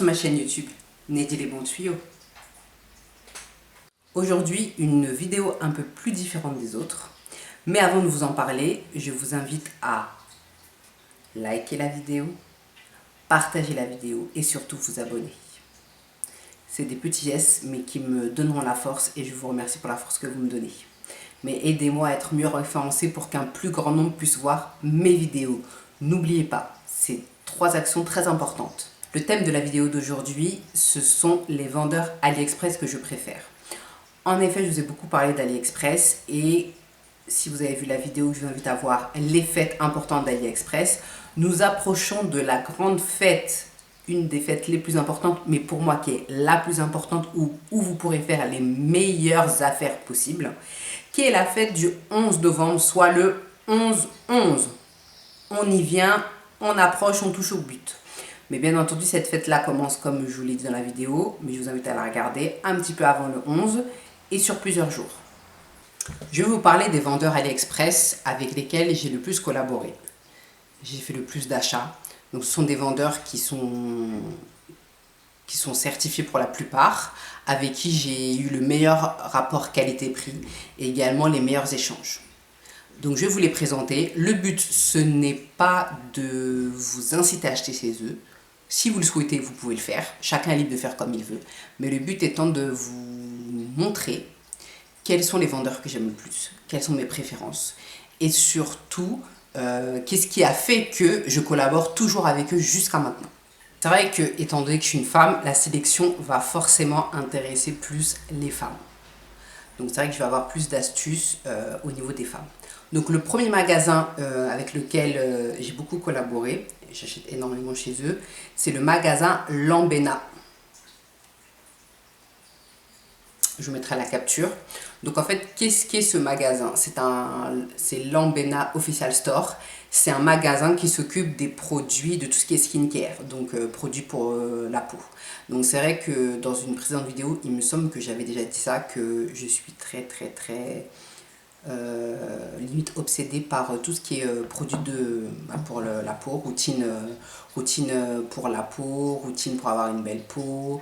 sur ma chaîne YouTube, Neddy les bons tuyaux. Aujourd'hui, une vidéo un peu plus différente des autres. Mais avant de vous en parler, je vous invite à liker la vidéo, partager la vidéo et surtout vous abonner. C'est des petits gestes mais qui me donneront la force et je vous remercie pour la force que vous me donnez. Mais aidez-moi à être mieux référencé pour qu'un plus grand nombre puisse voir mes vidéos. N'oubliez pas, c'est 3 actions très importantes. Le thème de la vidéo d'aujourd'hui, ce sont les vendeurs AliExpress que je préfère. En effet, je vous ai beaucoup parlé d'AliExpress et si vous avez vu la vidéo, je vous invite à voir les fêtes importantes d'AliExpress. Nous approchons de la grande fête, une des fêtes les plus importantes, mais pour moi qui est la plus importante, où vous pourrez faire les meilleures affaires possibles, qui est la fête du 11 novembre, soit le 11-11. On y vient, on approche, on touche au but. Mais bien entendu, cette fête-là commence comme je vous l'ai dit dans la vidéo, mais je vous invite à la regarder un petit peu avant le 11 et sur plusieurs jours. Je vais vous parler des vendeurs AliExpress avec lesquels j'ai le plus collaboré. J'ai fait le plus d'achats. Donc ce sont des vendeurs qui sont certifiés pour la plupart, avec qui j'ai eu le meilleur rapport qualité-prix et également les meilleurs échanges. Donc je vais vous les présenter. Le but, ce n'est pas de vous inciter à acheter chez eux. Si vous le souhaitez, vous pouvez le faire. Chacun est libre de faire comme il veut. Mais le but étant de vous montrer quels sont les vendeurs que j'aime le plus, quelles sont mes préférences. Et surtout, qu'est-ce qui a fait que je collabore toujours avec eux jusqu'à maintenant. C'est vrai que, étant donné que je suis une femme, la sélection va forcément intéresser plus les femmes. Donc c'est vrai que je vais avoir plus d'astuces au niveau des femmes. Donc le premier magasin avec lequel j'ai beaucoup collaboré, j'achète énormément chez eux, c'est le magasin Lambena. Je vous mettrai la capture. Donc en fait, qu'est-ce qu'est ce magasin? C'est Lambena Official Store. C'est un magasin qui s'occupe des produits, de tout ce qui est skincare, donc produits pour la peau. Donc c'est vrai que dans une précédente vidéo, il me semble que j'avais déjà dit ça, que je suis très limite obsédée par tout ce qui est produit pour la peau, routine pour la peau, routine pour avoir une belle peau,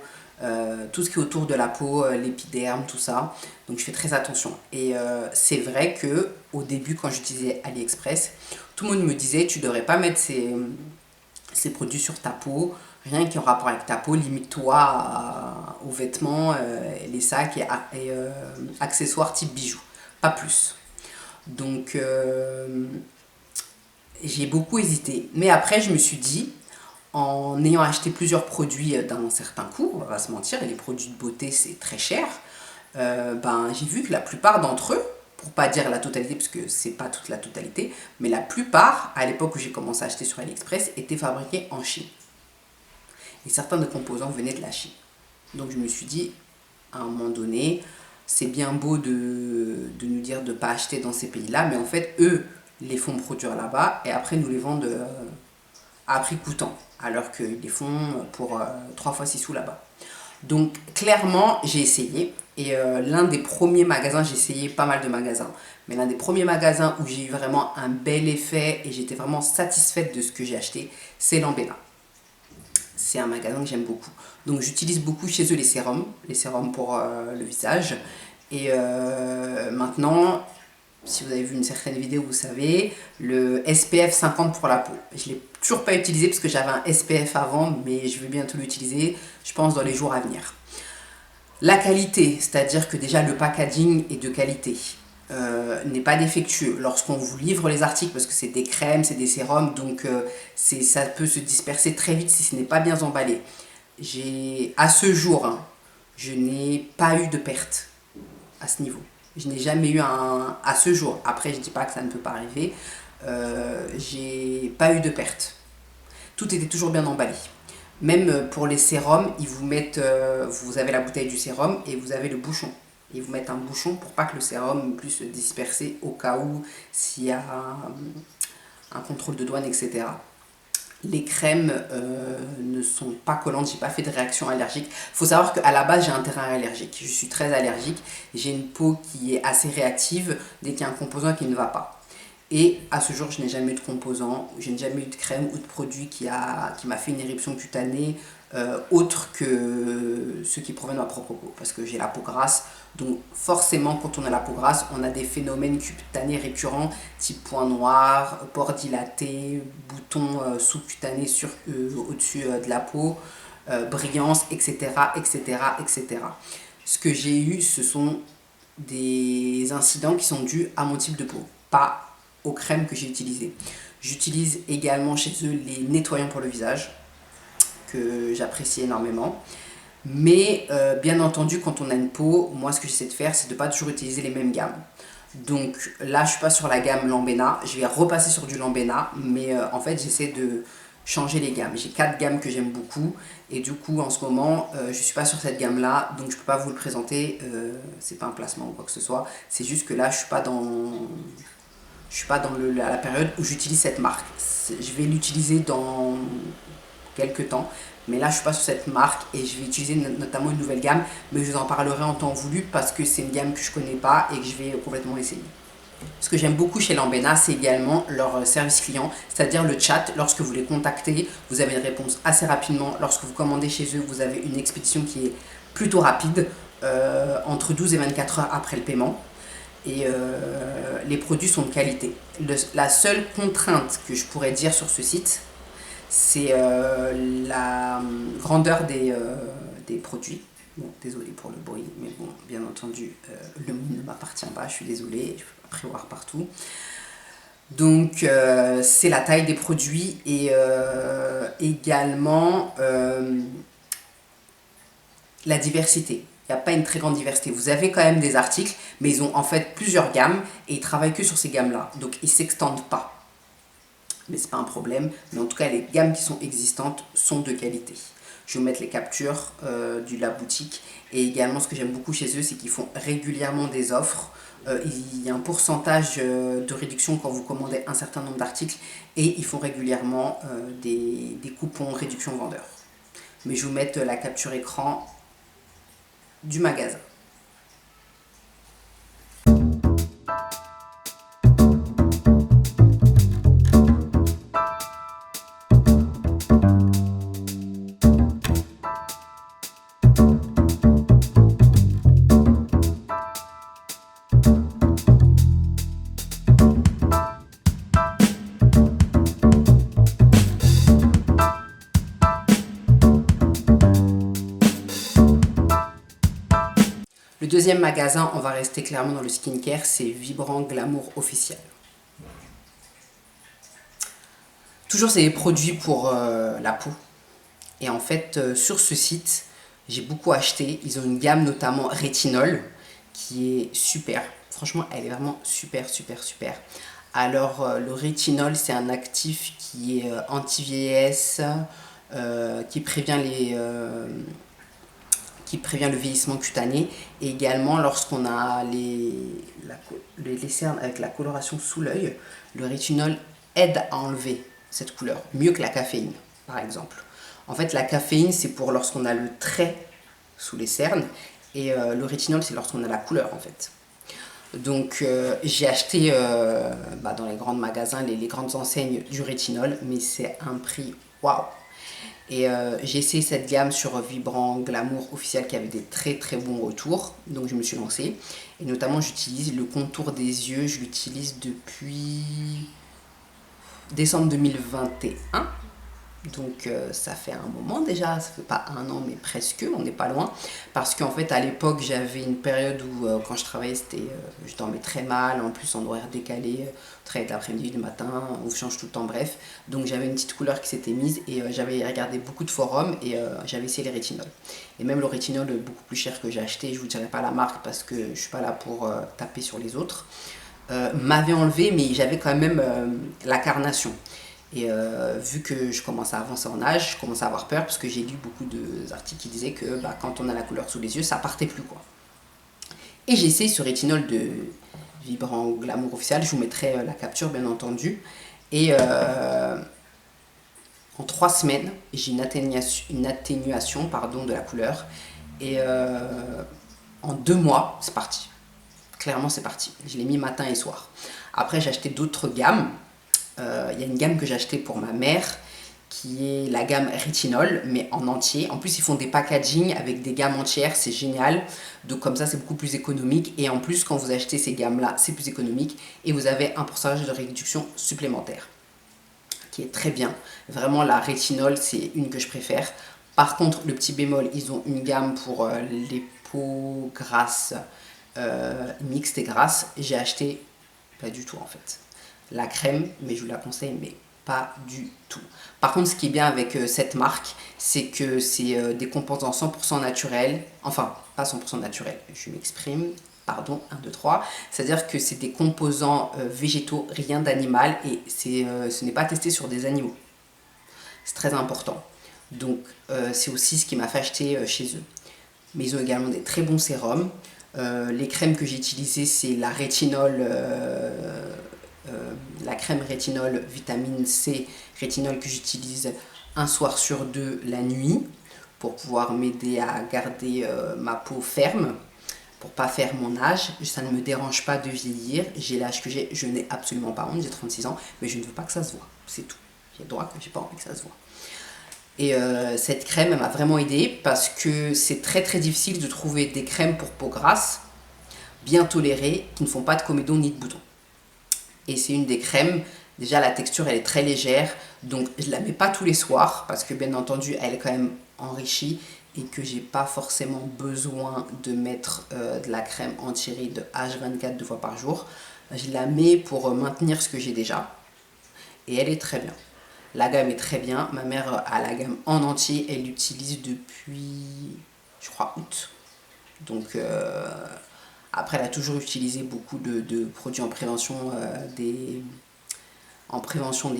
tout ce qui est autour de la peau, l'épiderme, tout ça. Donc je fais très attention. Et c'est vrai que au début, quand j'utilisais AliExpress, tout le monde me disait tu devrais pas mettre ces produits sur ta peau, rien qui est en rapport avec ta peau, limite-toi aux vêtements, les sacs et accessoires type bijoux, pas plus. Donc j'ai beaucoup hésité, mais après je me suis dit, en ayant acheté plusieurs produits d'un certain coût, on va pas se mentir, et les produits de beauté c'est très cher, j'ai vu que la plupart d'entre eux, pour pas dire la totalité, parce que c'est pas toute la totalité, mais la plupart, à l'époque où j'ai commencé à acheter sur AliExpress, étaient fabriqués en Chine. Et certains de composants venaient de la Chine. Donc je me suis dit, à un moment donné, c'est bien beau de nous dire de ne pas acheter dans ces pays-là, mais en fait, eux les font produire là-bas et après nous les vendent à prix coûtant, alors qu'ils les font pour 3 fois 6 sous là-bas. Donc clairement, j'ai essayé et l'un des premiers magasins, j'ai essayé pas mal de magasins, mais l'un des premiers magasins où j'ai eu vraiment un bel effet et j'étais vraiment satisfaite de ce que j'ai acheté, c'est Lambena. C'est un magasin que j'aime beaucoup. Donc j'utilise beaucoup chez eux les sérums pour le visage. Et maintenant, si vous avez vu une certaine vidéo, vous savez, le SPF 50 pour la peau. Je ne l'ai toujours pas utilisé parce que j'avais un SPF avant, mais je vais bientôt l'utiliser, je pense, dans les jours à venir. La qualité, c'est-à-dire que déjà le packaging est de qualité. N'est pas défectueux lorsqu'on vous livre les articles parce que c'est des crèmes, c'est des sérums, donc ça peut se disperser très vite si ce n'est pas bien emballé. À ce jour, je n'ai pas eu de perte à ce niveau. Je n'ai jamais eu à ce jour. Après, je ne dis pas que ça ne peut pas arriver. J'ai pas eu de perte. Tout était toujours bien emballé. Même pour les sérums, ils vous mettent, vous avez la bouteille du sérum et vous avez le bouchon. Ils vous mettent un bouchon pour pas que le sérum puisse se disperser au cas où s'il y a un contrôle de douane, etc. Les crèmes ne sont pas collantes, j'ai pas fait de réaction allergique. Il faut savoir qu'à la base j'ai un terrain allergique, je suis très allergique, j'ai une peau qui est assez réactive dès qu'il y a un composant qui ne va pas. Et à ce jour je n'ai jamais eu de composant, je n'ai jamais eu de crème ou de produit qui m'a fait une éruption cutanée autres que ceux qui proviennent de ma propre peau, parce que j'ai la peau grasse, donc forcément quand on a la peau grasse, on a des phénomènes cutanés récurrents, type point noir, pores dilatés, boutons sous-cutanés au-dessus de la peau, brillance, etc., etc., etc. Ce que j'ai eu, ce sont des incidents qui sont dus à mon type de peau, pas aux crèmes que j'ai utilisées. J'utilise également chez eux les nettoyants pour le visage, que j'apprécie énormément. Mais bien entendu, quand on a une peau, moi ce que j'essaie de faire, c'est de ne pas toujours utiliser les mêmes gammes. Donc là, je ne suis pas sur la gamme Lambena, je vais repasser sur du Lambena, mais en fait, j'essaie de changer les gammes. J'ai 4 gammes que j'aime beaucoup, et du coup, en ce moment, je ne suis pas sur cette gamme-là, donc je ne peux pas vous le présenter, c'est pas un placement ou quoi que ce soit, c'est juste que là, je ne suis pas dans la période où j'utilise cette marque. Je vais l'utiliser dans quelques temps, mais là je suis pas sur cette marque et je vais utiliser notamment une nouvelle gamme, mais je vous en parlerai en temps voulu parce que c'est une gamme que je connais pas et que je vais complètement essayer. Ce que j'aime beaucoup chez Lambena, c'est également leur service client, c'est-à-dire le chat. Lorsque vous les contactez, vous avez une réponse assez rapidement. Lorsque vous commandez chez eux, vous avez une expédition qui est plutôt rapide, entre 12 et 24 heures après le paiement. Et les produits sont de qualité. La seule contrainte que je pourrais dire sur ce site, c'est la grandeur des produits. Bon, désolé pour le bruit, mais bon, bien entendu, le monde ne m'appartient pas, je suis désolée, je peux pas prévoir partout. Donc, c'est la taille des produits et également la diversité. Il n'y a pas une très grande diversité. Vous avez quand même des articles, mais ils ont en fait plusieurs gammes et ils travaillent que sur ces gammes-là. Donc, ils ne s'extendent pas. Mais ce n'est pas un problème. Mais en tout cas, les gammes qui sont existantes sont de qualité. Je vais vous mettre les captures de la boutique. Et également, ce que j'aime beaucoup chez eux, c'est qu'ils font régulièrement des offres. Il y a un pourcentage de réduction quand vous commandez un certain nombre d'articles. Et ils font régulièrement des coupons réduction vendeur. Mais je vais vous mettre la capture écran du magasin. Le deuxième magasin, on va rester clairement dans le skincare, c'est Vibrant Glamour Officiel. Toujours, c'est des produits pour la peau. Et en fait, sur ce site, j'ai beaucoup acheté. Ils ont une gamme notamment rétinol qui est super. Franchement, elle est vraiment super, super, super. Alors, le rétinol, c'est un actif qui est anti-vieillesse, qui prévient le vieillissement cutané. Et également, lorsqu'on a les cernes avec la coloration sous l'œil, le rétinol aide à enlever cette couleur, mieux que la caféine, par exemple. En fait, la caféine, c'est pour lorsqu'on a le trait sous les cernes, et le rétinol, c'est lorsqu'on a la couleur, en fait. Donc, j'ai acheté dans les grands magasins, les grandes enseignes du rétinol, mais c'est un prix waouh! Et j'ai essayé cette gamme sur Vibrant Glamour Officiel qui avait des très très bons retours, donc je me suis lancée. Et notamment, j'utilise le contour des yeux, je l'utilise depuis décembre 2021. Donc ça fait un moment déjà, ça fait pas un an mais presque, on n'est pas loin. Parce qu'en fait à l'époque j'avais une période où quand je travaillais je dormais très mal, en plus en horaire décalé, très de l'après-midi, du matin, on change tout le temps, bref. Donc j'avais une petite couleur qui s'était mise et j'avais regardé beaucoup de forums et j'avais essayé les rétinols. Et même le rétinol beaucoup plus cher que j'ai acheté, je vous dirai pas la marque parce que je suis pas là pour taper sur les autres, m'avait enlevé mais j'avais quand même la carnation. Et vu que je commence à avancer en âge, je commence à avoir peur parce que j'ai lu beaucoup d'articles qui disaient que quand on a la couleur sous les yeux, ça partait plus quoi. Et j'ai essayé ce rétinol de Vibrant Glamour Officiel, je vous mettrai la capture bien entendu. Et en 3 semaines, j'ai une atténuation de la couleur. Et en 2 mois, c'est parti. Clairement, c'est parti. Je l'ai mis matin et soir. Après, j'ai acheté d'autres gammes. Il y a une gamme que j'ai achetée pour ma mère qui est la gamme rétinol, mais en entier. En plus, ils font des packaging avec des gammes entières, c'est génial. Donc comme ça, c'est beaucoup plus économique. Et en plus, quand vous achetez ces gammes-là, c'est plus économique. Et vous avez un pourcentage de réduction supplémentaire, qui est très bien. Vraiment, la rétinol, c'est une que je préfère. Par contre, le petit bémol, ils ont une gamme pour les peaux grasses, mixtes et grasses. J'ai acheté pas du tout en fait. La crème, mais je vous la conseille, mais pas du tout. Par contre, ce qui est bien avec cette marque, c'est que c'est des composants 100% naturels. Enfin, pas 100% naturels, je m'exprime. Pardon, 1, 2, 3. C'est-à-dire que c'est des composants végétaux, rien d'animal. Et ce n'est pas testé sur des animaux. C'est très important. Donc, c'est aussi ce qui m'a fait acheter chez eux. Mais ils ont également des très bons sérums. Les crèmes que j'ai utilisées, c'est la rétinol, la crème rétinol vitamine C rétinol que j'utilise un soir sur 2 la nuit pour pouvoir m'aider à garder ma peau ferme, pour pas faire mon âge. Ça ne me dérange pas de vieillir. J'ai l'âge que j'ai, je n'ai absolument pas honte, j'ai 36 ans, mais je ne veux pas que ça se voit, c'est tout. J'ai le droit que j'ai pas envie que ça se voit. Et cette crème, elle m'a vraiment aidée parce que c'est très très difficile de trouver des crèmes pour peau grasse, bien tolérées, qui ne font pas de comédon ni de boutons. Et c'est une des crèmes, déjà la texture elle est très légère, donc je ne la mets pas tous les soirs parce que bien entendu elle est quand même enrichie et que j'ai pas forcément besoin de mettre de la crème anti-rides H24 2 fois par jour. Je la mets pour maintenir ce que j'ai déjà et elle est très bien. La gamme est très bien, ma mère a la gamme en entier, elle l'utilise depuis, je crois, août. Donc après elle a toujours utilisé beaucoup de produits en prévention des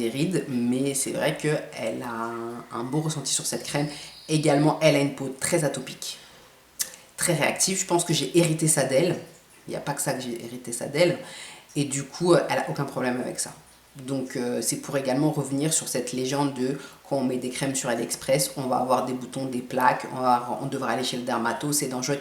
rides, mais c'est vrai qu'elle a un beau ressenti sur cette crème. Également, elle a une peau très atopique, très réactive. Je pense que j'ai hérité ça d'elle. Il n'y a pas que ça que j'ai hérité ça d'elle. Et du coup, elle n'a aucun problème avec ça. Donc, c'est pour également revenir sur cette légende de quand on met des crèmes sur AliExpress, on va avoir des boutons, des plaques, on devra aller chez le dermato, c'est dangereux.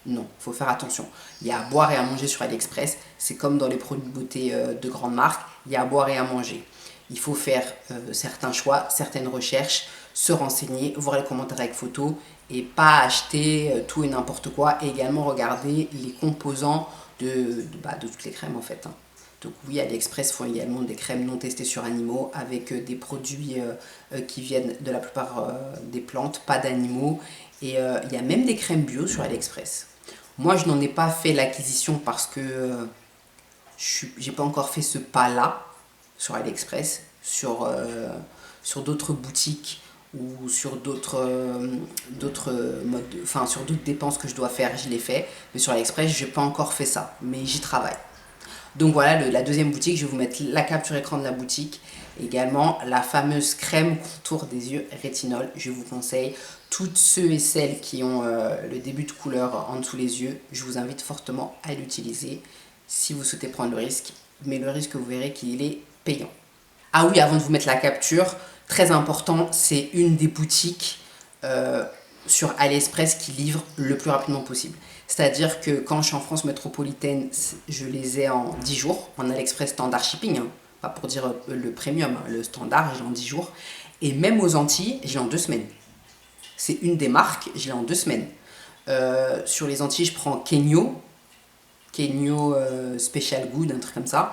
Non, il faut faire attention. Il y a à boire et à manger sur AliExpress. C'est comme dans les produits de beauté de grandes marques. Il y a à boire et à manger. Il faut faire certains choix, certaines recherches, se renseigner, voir les commentaires avec photos et pas acheter tout et n'importe quoi. Et également regarder les composants de toutes les crèmes en fait. Donc oui, AliExpress font également des crèmes non testées sur animaux avec des produits qui viennent de la plupart des plantes, pas d'animaux. Et il y a même des crèmes bio sur AliExpress. Moi, je n'en ai pas fait l'acquisition parce que j'ai pas encore fait ce pas-là sur AliExpress, sur d'autres boutiques ou sur d'autres modes, enfin sur d'autres dépenses que je dois faire, je l'ai fait. Mais sur AliExpress, je n'ai pas encore fait ça, mais j'y travaille. Donc voilà, la deuxième boutique, je vais vous mettre la capture écran de la boutique. Également, la fameuse crème contour des yeux rétinol. Je vous conseille, toutes ceux et celles qui ont le début de couleur en dessous les yeux, je vous invite fortement à l'utiliser si vous souhaitez prendre le risque. Mais le risque, vous verrez qu'il est payant. Ah oui, avant de vous mettre la capture, très important, c'est une des boutiques sur AliExpress qui livre le plus rapidement possible. C'est-à-dire que quand je suis en France métropolitaine, je les ai en 10 jours, en AliExpress standard shipping, pas pour dire le premium, le standard, j'ai en 10 jours. Et même aux Antilles, j'ai en 2 semaines. C'est une des marques, j'ai en 2 semaines. Sur les Antilles, je prends Kenyo Special Good, un truc comme ça.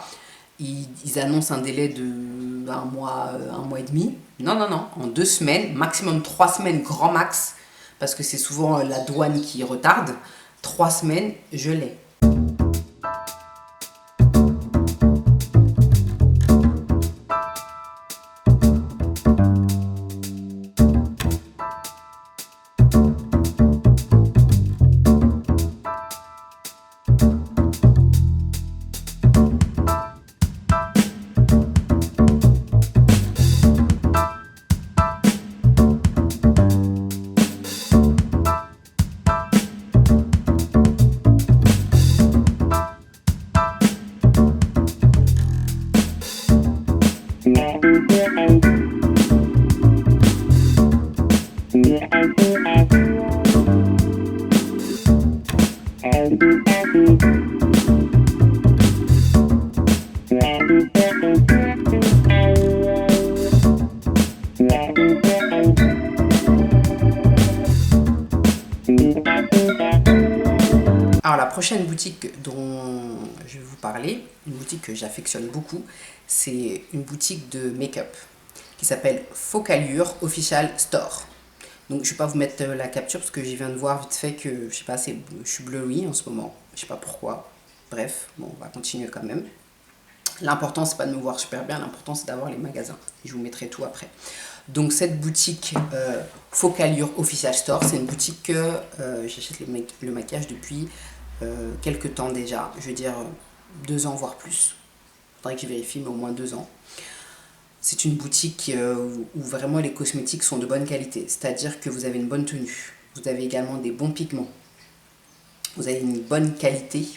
Ils annoncent un délai de un mois et demi. Non, en 2 semaines, maximum 3 semaines, grand max, parce que c'est souvent la douane qui retarde. 3 semaines, je l'ai. Alors la prochaine boutique dont je vais vous parler, une boutique que j'affectionne beaucoup, c'est une boutique de make-up qui s'appelle Focallure Official Store. Donc je vais pas vous mettre la capture parce que je viens de voir vite fait que je sais pas, je suis blurry en ce moment, je sais pas pourquoi. Bref, bon, on va continuer quand même. L'important c'est pas de me voir super bien, l'important c'est d'avoir les magasins. Je vous mettrai tout après. Donc cette boutique Focallure Official Store, c'est une boutique que j'achète le maquillage depuis quelques temps déjà, je veux dire 2 ans voire plus. Faudrait que je vérifie, mais au moins 2 ans. C'est une boutique où vraiment les cosmétiques sont de bonne qualité, c'est-à-dire que vous avez une bonne tenue, vous avez également des bons pigments, vous avez une bonne qualité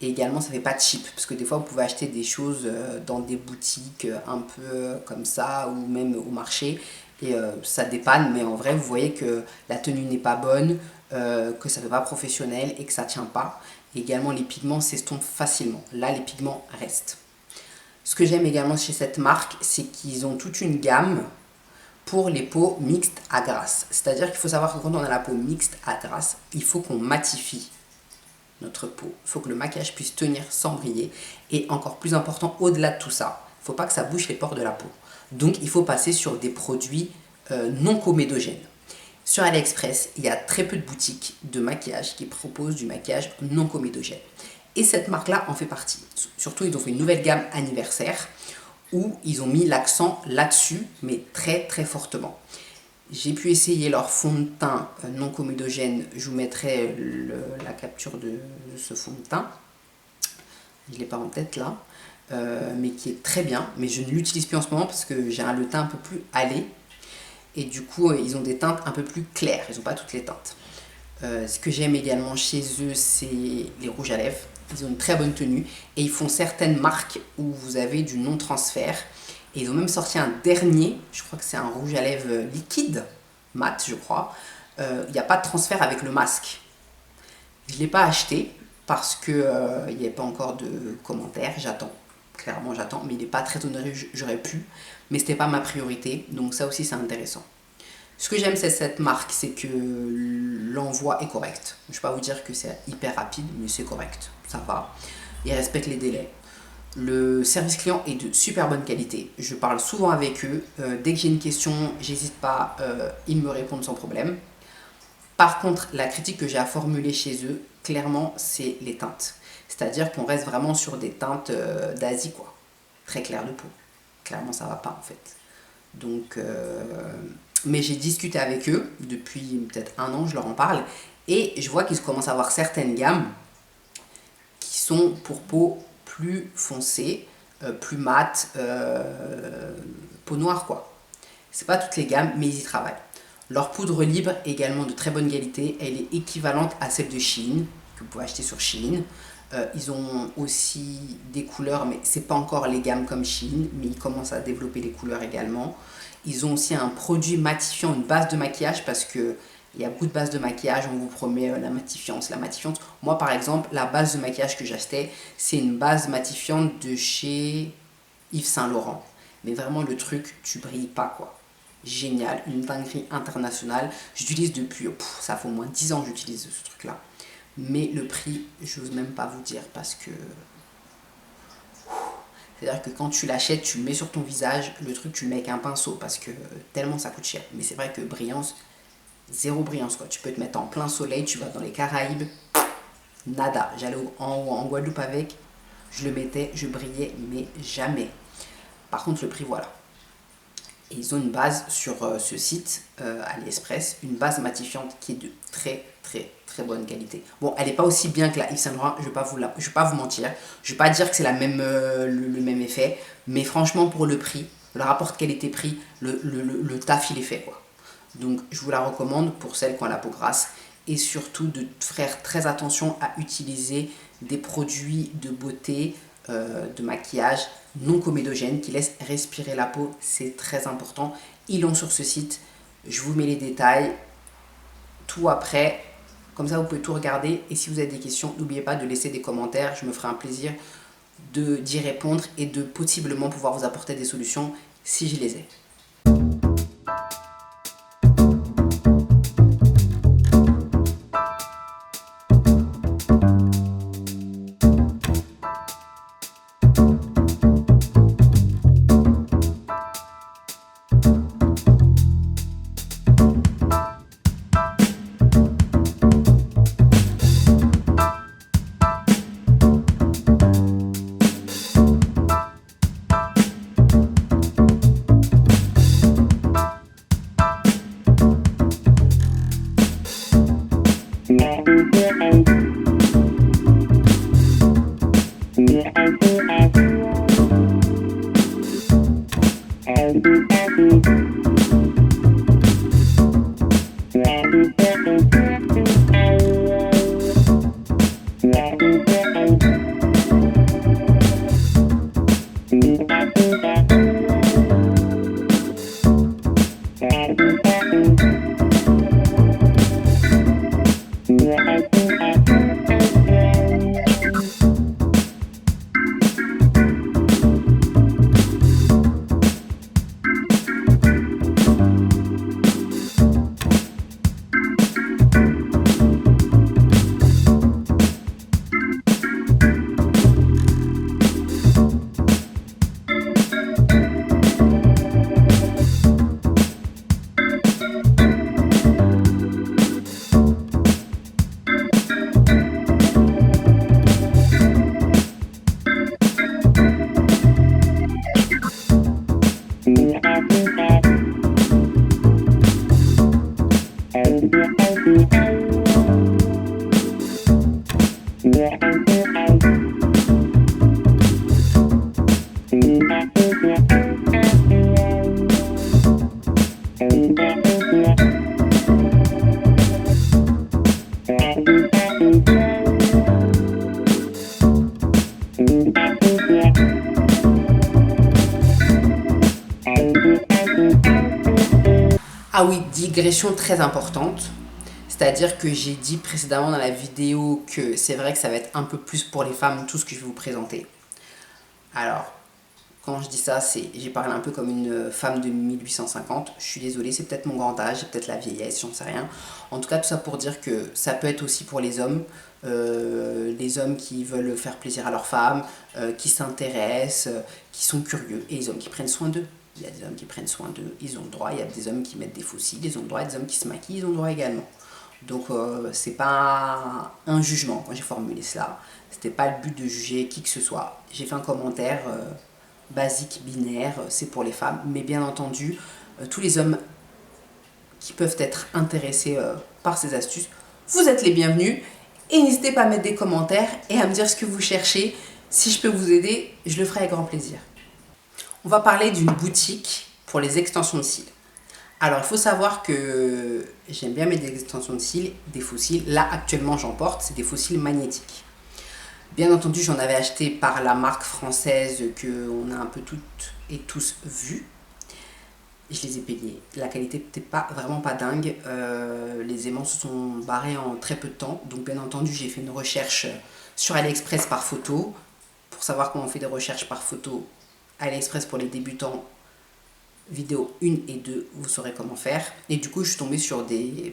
et également ça ne fait pas cheap, parce que des fois vous pouvez acheter des choses dans des boutiques un peu comme ça ou même au marché et ça dépanne, mais en vrai vous voyez que la tenue n'est pas bonne, que ça ne fait pas professionnel et que ça ne tient pas. Et également les pigments s'estompent facilement, là les pigments restent. Ce que j'aime également chez cette marque, c'est qu'ils ont toute une gamme pour les peaux mixtes à grasse. C'est-à-dire qu'il faut savoir que quand on a la peau mixte à grasse, il faut qu'on matifie notre peau. Il faut que le maquillage puisse tenir sans briller. Et encore plus important, au-delà de tout ça, il ne faut pas que ça bouche les pores de la peau. Donc il faut passer sur des produits non comédogènes. Sur AliExpress, il y a très peu de boutiques de maquillage qui proposent du maquillage non comédogène. Et cette marque-là en fait partie. Surtout, ils ont fait une nouvelle gamme anniversaire où ils ont mis l'accent là-dessus, mais très très fortement. J'ai pu essayer leur fond de teint non comédogène. Je vous mettrai la capture de ce fond de teint. Je ne l'ai pas en tête là, mais qui est très bien. Mais je ne l'utilise plus en ce moment parce que j'ai le teint un peu plus hâlé. Et du coup, ils ont des teintes un peu plus claires. Ils n'ont pas toutes les teintes. Ce que j'aime également chez eux, c'est les rouges à lèvres. Ils ont une très bonne tenue et ils font certaines marques où vous avez du non-transfert. Et ils ont même sorti un dernier, je crois que c'est un rouge à lèvres liquide, mat je crois. Il n'y a pas de transfert avec le masque. Je ne l'ai pas acheté parce qu'il n'y avait pas encore de commentaires, j'attends. Clairement j'attends, mais il n'est pas très onéreux, j'aurais pu. Mais ce n'était pas ma priorité, donc ça aussi c'est intéressant. Ce que j'aime c'est cette marque, c'est que l'envoi est correct. Je ne vais pas vous dire que c'est hyper rapide, mais c'est correct, ça va. Ils respectent les délais. Le service client est de super bonne qualité. Je parle souvent avec eux. Dès que j'ai une question, j'hésite pas, ils me répondent sans problème. Par contre, la critique que j'ai à formuler chez eux, clairement, c'est les teintes. C'est-à-dire qu'on reste vraiment sur des teintes d'Asie, quoi. Très claires de peau. Clairement, ça va pas en fait. Donc, mais j'ai discuté avec eux depuis peut-être 1 an, je leur en parle, et je vois qu'ils commencent à avoir certaines gammes qui sont pour peau plus foncée, plus mate, peau noire quoi. C'est pas toutes les gammes, mais ils y travaillent. Leur poudre libre est également de très bonne qualité, elle est équivalente à celle de Shein, que vous pouvez acheter sur Shein. Ils ont aussi des couleurs, mais c'est pas encore les gammes comme Shein, mais ils commencent à développer des couleurs également. Ils ont aussi un produit matifiant, une base de maquillage, parce que il y a beaucoup de bases de maquillage, on vous promet la matifiante. Moi par exemple, la base de maquillage que j'achetais, c'est une base matifiante de chez Yves Saint Laurent. Mais vraiment le truc, tu brilles pas quoi. Génial, une dinguerie internationale. J'utilise depuis, ça fait au moins 10 ans que j'utilise ce truc là. Mais le prix, je n'ose même pas vous dire parce que... C'est-à-dire que quand tu l'achètes, tu le mets sur ton visage, le truc tu le mets avec un pinceau parce que tellement ça coûte cher. Mais c'est vrai que brillance, zéro brillance quoi. Tu peux te mettre en plein soleil, tu vas dans les Caraïbes, nada. J'allais en Guadeloupe avec, je le mettais, je brillais, mais jamais. Par contre le prix voilà. Et ils ont une base sur ce site AliExpress, une base matifiante qui est de très très bonne qualité. Bon, elle n'est pas aussi bien que la Yves Saint Laurent, je ne vais pas vous mentir. Je ne vais pas dire que c'est le même effet, mais franchement pour le prix, le rapport qualité-prix, le taf il est fait quoi. Donc je vous la recommande pour celles qui ont la peau grasse et surtout de faire très attention à utiliser des produits de beauté, de maquillage non comédogènes qui laissent respirer la peau, c'est très important. Ils l'ont sur ce site, je vous mets les détails, tout après, comme ça vous pouvez tout regarder et si vous avez des questions, n'oubliez pas de laisser des commentaires, je me ferai un plaisir d'y répondre et de possiblement pouvoir vous apporter des solutions si je les ai. Ah oui, digression très importante. C'est-à-dire que j'ai dit précédemment dans la vidéo que c'est vrai que ça va être un peu plus pour les femmes, tout ce que je vais vous présenter. Alors, quand je dis ça, j'ai parlé un peu comme une femme de 1850. Je suis désolée, c'est peut-être mon grand âge, c'est peut-être la vieillesse, j'en sais rien. En tout cas, tout ça pour dire que ça peut être aussi pour les hommes qui veulent faire plaisir à leurs femmes, qui s'intéressent, qui sont curieux, et les hommes qui prennent soin d'eux. Il y a des hommes qui prennent soin d'eux, ils ont le droit. Il y a des hommes qui mettent des fossiles, ils ont le droit. Il y a des hommes qui se maquillent, ils ont le droit également. Donc c'est pas un jugement quand j'ai formulé cela. C'était pas le but de juger qui que ce soit. J'ai fait un commentaire basique, binaire, c'est pour les femmes. Mais bien entendu, tous les hommes qui peuvent être intéressés par ces astuces, vous êtes les bienvenus. Et n'hésitez pas à mettre des commentaires et à me dire ce que vous cherchez. Si je peux vous aider, je le ferai avec grand plaisir. On va parler d'une boutique pour les extensions de cils. Alors, il faut savoir que j'aime bien mettre des extensions de cils, des faux cils. Là, actuellement, j'en porte, c'est des faux cils magnétiques. Bien entendu, j'en avais acheté par la marque française qu'on a un peu toutes et tous vue. Je les ai payés. La qualité n'était vraiment pas dingue. Les aimants se sont barrés en très peu de temps. Donc, bien entendu, j'ai fait une recherche sur AliExpress par photo. Pour savoir comment on fait des recherches par photo, AliExpress pour les débutants, vidéo 1 et 2, vous saurez comment faire. Et du coup, je suis tombée sur des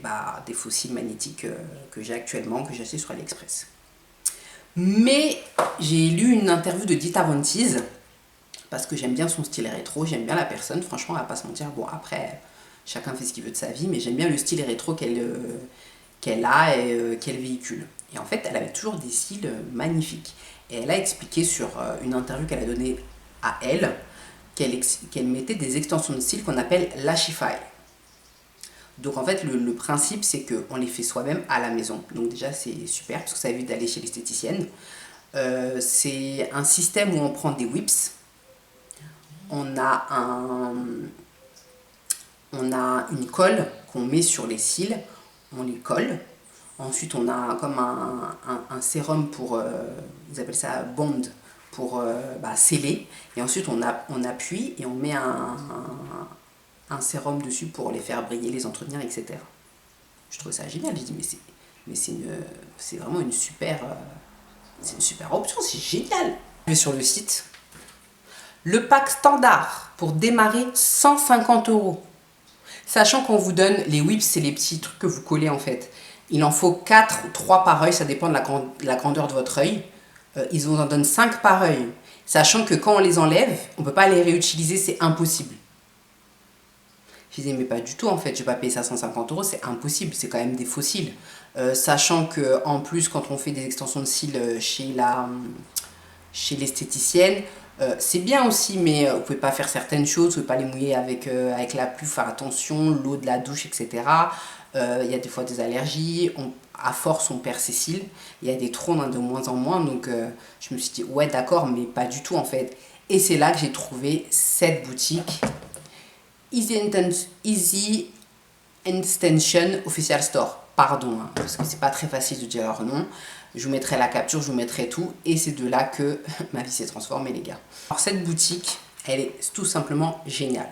faux cils magnétiques que j'ai actuellement, que j'ai acheté sur AliExpress. Mais j'ai lu une interview de Dita Von Teese, parce que j'aime bien son style rétro, j'aime bien la personne, franchement, on va pas se mentir. Bon, après, chacun fait ce qu'il veut de sa vie, mais j'aime bien le style rétro qu'elle a et qu'elle véhicule. Et en fait, elle avait toujours des cils magnifiques. Et elle a expliqué sur une interview qu'elle a donnée à elle, qu'elle mettait des extensions de cils qu'on appelle Lashify. Donc en fait, le principe, c'est qu'on les fait soi-même à la maison. Donc déjà, c'est super, parce que ça évite d'aller chez l'esthéticienne. C'est un système où on prend des whips. On a une colle qu'on met sur les cils. On les colle. Ensuite, on a comme un sérum pour, ils appellent ça bond, pour sceller. Et ensuite, on appuie et on met un sérum dessus pour les faire briller, les entretenir, etc. Je trouve ça génial. J'ai dit, mais c'est vraiment une super option, c'est génial. Je vais sur le site. Le pack standard pour démarrer, 150 €. Sachant qu'on vous donne les whips, c'est les petits trucs que vous collez en fait. Il en faut 4 ou 3 par œil, ça dépend de la grandeur de votre œil. Ils vous en donnent 5 par œil. Sachant que quand on les enlève, on ne peut pas les réutiliser, c'est impossible. Je disais, mais pas du tout en fait, je vais pas payer ça 150 €, c'est impossible, c'est quand même des faux cils. Sachant qu'en plus, quand on fait des extensions de cils chez l'esthéticienne, c'est bien aussi, mais vous ne pouvez pas faire certaines choses, vous ne pouvez pas les mouiller avec la pluie, faire attention, l'eau de la douche, etc. Il y a des fois des allergies, à force on perd ses cils, il y a des trous, on en a de moins en moins, donc je me suis dit ouais d'accord, mais pas du tout en fait. Et c'est là que j'ai trouvé cette boutique, Easy Extension Official Store. Pardon, hein, parce que c'est pas très facile de dire leur nom. Je vous mettrai la capture, je vous mettrai tout. Et c'est de là que ma vie s'est transformée, les gars. Alors, cette boutique, elle est tout simplement géniale.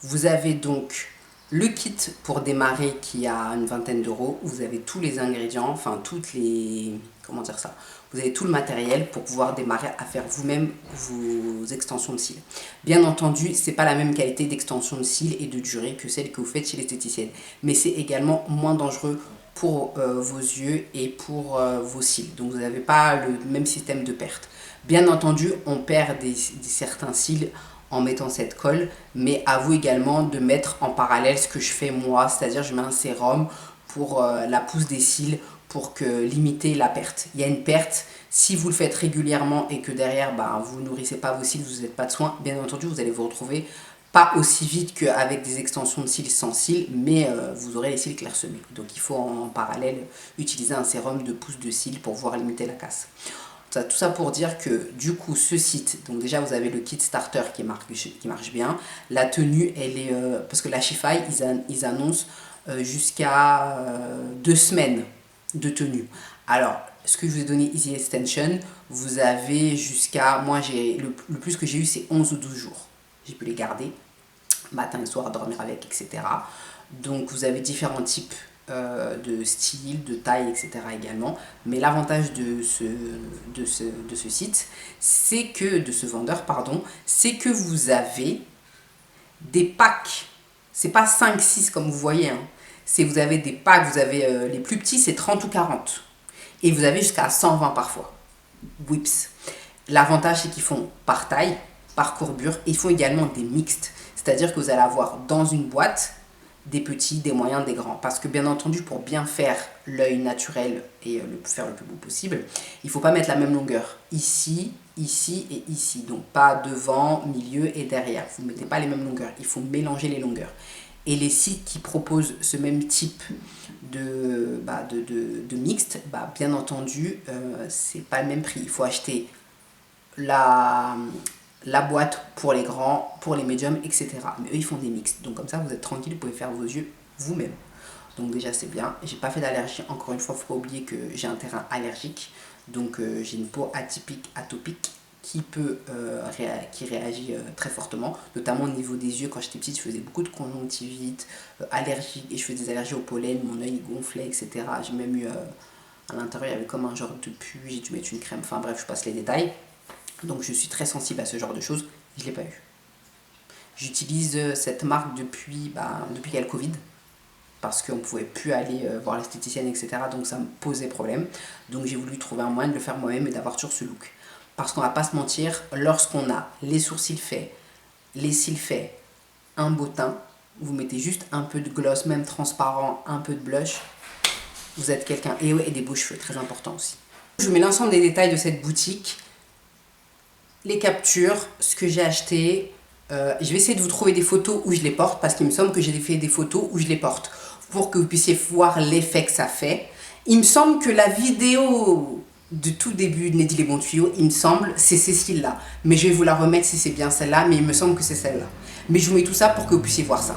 Vous avez donc le kit pour démarrer qui a une vingtaine d'euros. Vous avez tous les ingrédients, enfin toutes les... Comment dire ça? Vous avez tout le matériel pour pouvoir démarrer à faire vous-même vos extensions de cils. Bien entendu, c'est pas la même qualité d'extension de cils et de durée que celle que vous faites chez l'esthéticienne. Mais c'est également moins dangereux pour vos yeux et pour vos cils. Donc vous n'avez pas le même système de perte. Bien entendu, on perd certains cils en mettant cette colle, mais à vous également de mettre en parallèle ce que je fais moi, c'est-à-dire je mets un sérum pour la pousse des cils pour limiter la perte. Il y a une perte, si vous le faites régulièrement et que derrière vous nourrissez pas vos cils, vous n'avez pas de soins, bien entendu vous allez vous retrouver Pas aussi vite qu'avec des extensions de cils sans cils, mais vous aurez les cils clairsemés. Donc il faut en parallèle utiliser un sérum de pousse de cils pour pouvoir limiter la casse. Tout ça pour dire que du coup ce site, donc déjà vous avez le kit starter qui marche bien. La tenue, elle est... parce que la Shifai, ils annoncent jusqu'à 2 semaines de tenue. Alors, ce que je vous ai donné Easy Extension, vous avez jusqu'à... Moi, le plus que j'ai eu, c'est 11 ou 12 jours. J'ai pu les garder, matin et soir, à dormir avec, etc. Donc, vous avez différents types de style, de taille, etc. également. Mais l'avantage de ce site, c'est que, de ce vendeur, pardon, c'est que vous avez des packs. C'est pas 5-6 comme vous voyez. Hein. Vous avez des packs, vous avez les plus petits, c'est 30 ou 40. Et vous avez jusqu'à 120 parfois. Whips. L'avantage, c'est qu'ils font par taille, par courbure, et ils font également des mixtes. C'est-à-dire que vous allez avoir dans une boîte des petits, des moyens, des grands. Parce que bien entendu, pour bien faire l'œil naturel et le faire le plus beau possible, il ne faut pas mettre la même longueur. Ici, ici et ici. Donc pas devant, milieu et derrière. Vous ne mettez pas les mêmes longueurs. Il faut mélanger les longueurs. Et les sites qui proposent ce même type de mixte, bien entendu, c'est pas le même prix. Il faut acheter la boîte pour les grands, pour les médiums, etc. Mais eux, ils font des mixtes. Donc comme ça, vous êtes tranquille, vous pouvez faire vos yeux vous-même. Donc déjà, c'est bien. J'ai pas fait d'allergie. Encore une fois, il ne faut pas oublier que j'ai un terrain allergique. Donc j'ai une peau atypique, atopique, qui réagit très fortement, notamment au niveau des yeux. Quand j'étais petite, je faisais beaucoup de conjonctivite, allergie, et je faisais des allergies au pollen, mon œil gonflait, etc. J'ai même eu à l'intérieur, il y avait comme un genre de pus, j'ai dû mettre une crème, enfin bref, je passe les détails. Donc je suis très sensible à ce genre de choses, je ne l'ai pas eu. J'utilise cette marque depuis qu'il y a le Covid, parce qu'on ne pouvait plus aller voir l'esthéticienne, etc. Donc ça me posait problème. Donc j'ai voulu trouver un moyen de le faire moi-même et d'avoir toujours ce look. Parce qu'on va pas se mentir, lorsqu'on a les sourcils faits, les cils faits, un beau teint, vous mettez juste un peu de gloss, même transparent, un peu de blush, vous êtes quelqu'un. Et des beaux cheveux, très important aussi. Je vous mets l'ensemble des détails de cette boutique, les captures, ce que j'ai acheté. Je vais essayer de vous trouver des photos où je les porte, parce qu'il me semble que j'ai fait des photos où je les porte, pour que vous puissiez voir l'effet que ça fait. Il me semble que la vidéo de tout début de Neddy les bons tuyaux, il me semble, c'est Cécile-là. Mais je vais vous la remettre si c'est bien celle-là, mais il me semble que c'est celle-là. Mais je vous mets tout ça pour que vous puissiez voir ça.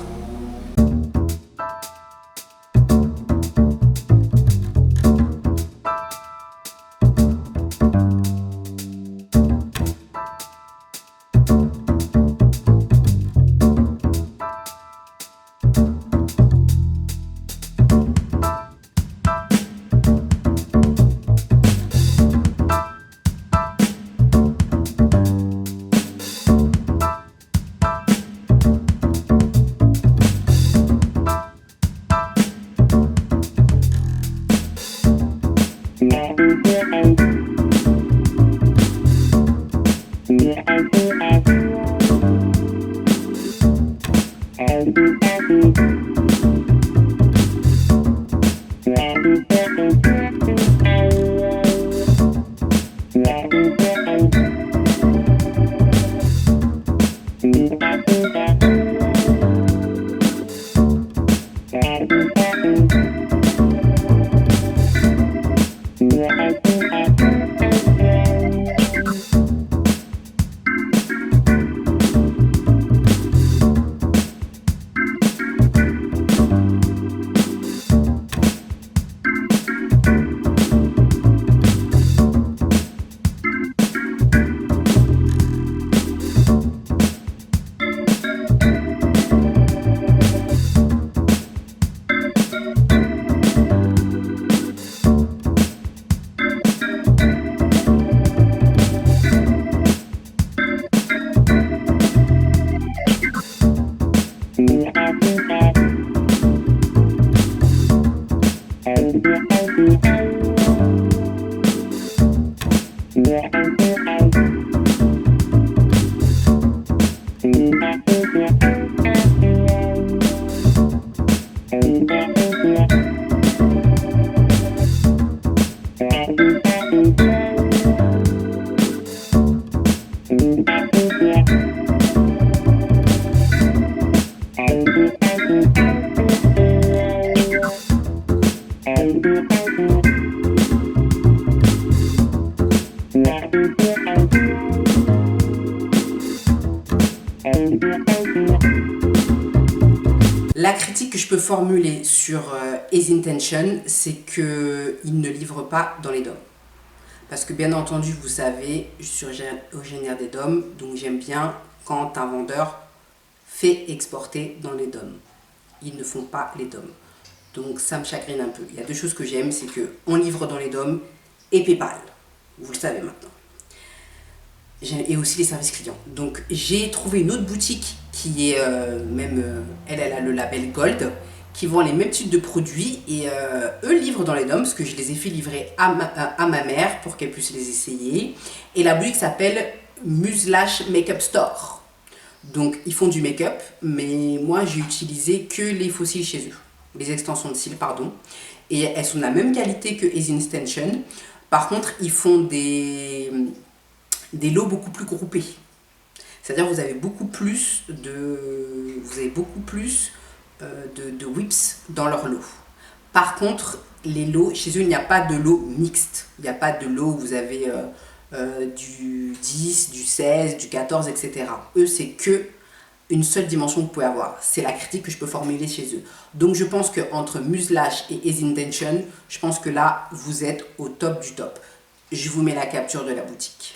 peux formuler sur Easy Intention, c'est qu'ils ne livrent pas dans les DOM. Parce que bien entendu, vous savez, je suis originaire des DOM, donc j'aime bien quand un vendeur fait exporter dans les DOM. Ils ne font pas les DOM. Donc ça me chagrine un peu. Il y a deux choses que j'aime, c'est qu'on livre dans les DOM et PayPal. Vous le savez maintenant. Et aussi les services clients. Donc j'ai trouvé une autre boutique qui est elle a le label Gold, qui vend les mêmes types de produits et eux livrent dans les DOM parce que je les ai fait livrer à ma mère pour qu'elle puisse les essayer. Et la boutique s'appelle Muslash Makeup Store. Donc ils font du make-up, mais moi j'ai utilisé que les faux cils chez eux, les extensions de cils pardon, et elles sont de la même qualité que Easy Extension. Par contre ils font des lots beaucoup plus groupés. C'est-à-dire vous avez beaucoup plus de whips dans leur lot. Par contre, les lots, chez eux, il n'y a pas de lot mixte. Il n'y a pas de lot où vous avez du 10, du 16, du 14, etc. Eux, c'est que une seule dimension que vous pouvez avoir. C'est la critique que je peux formuler chez eux. Donc, je pense qu'entre Muslash et Easy Intention, je pense que là, vous êtes au top du top. Je vous mets la capture de la boutique.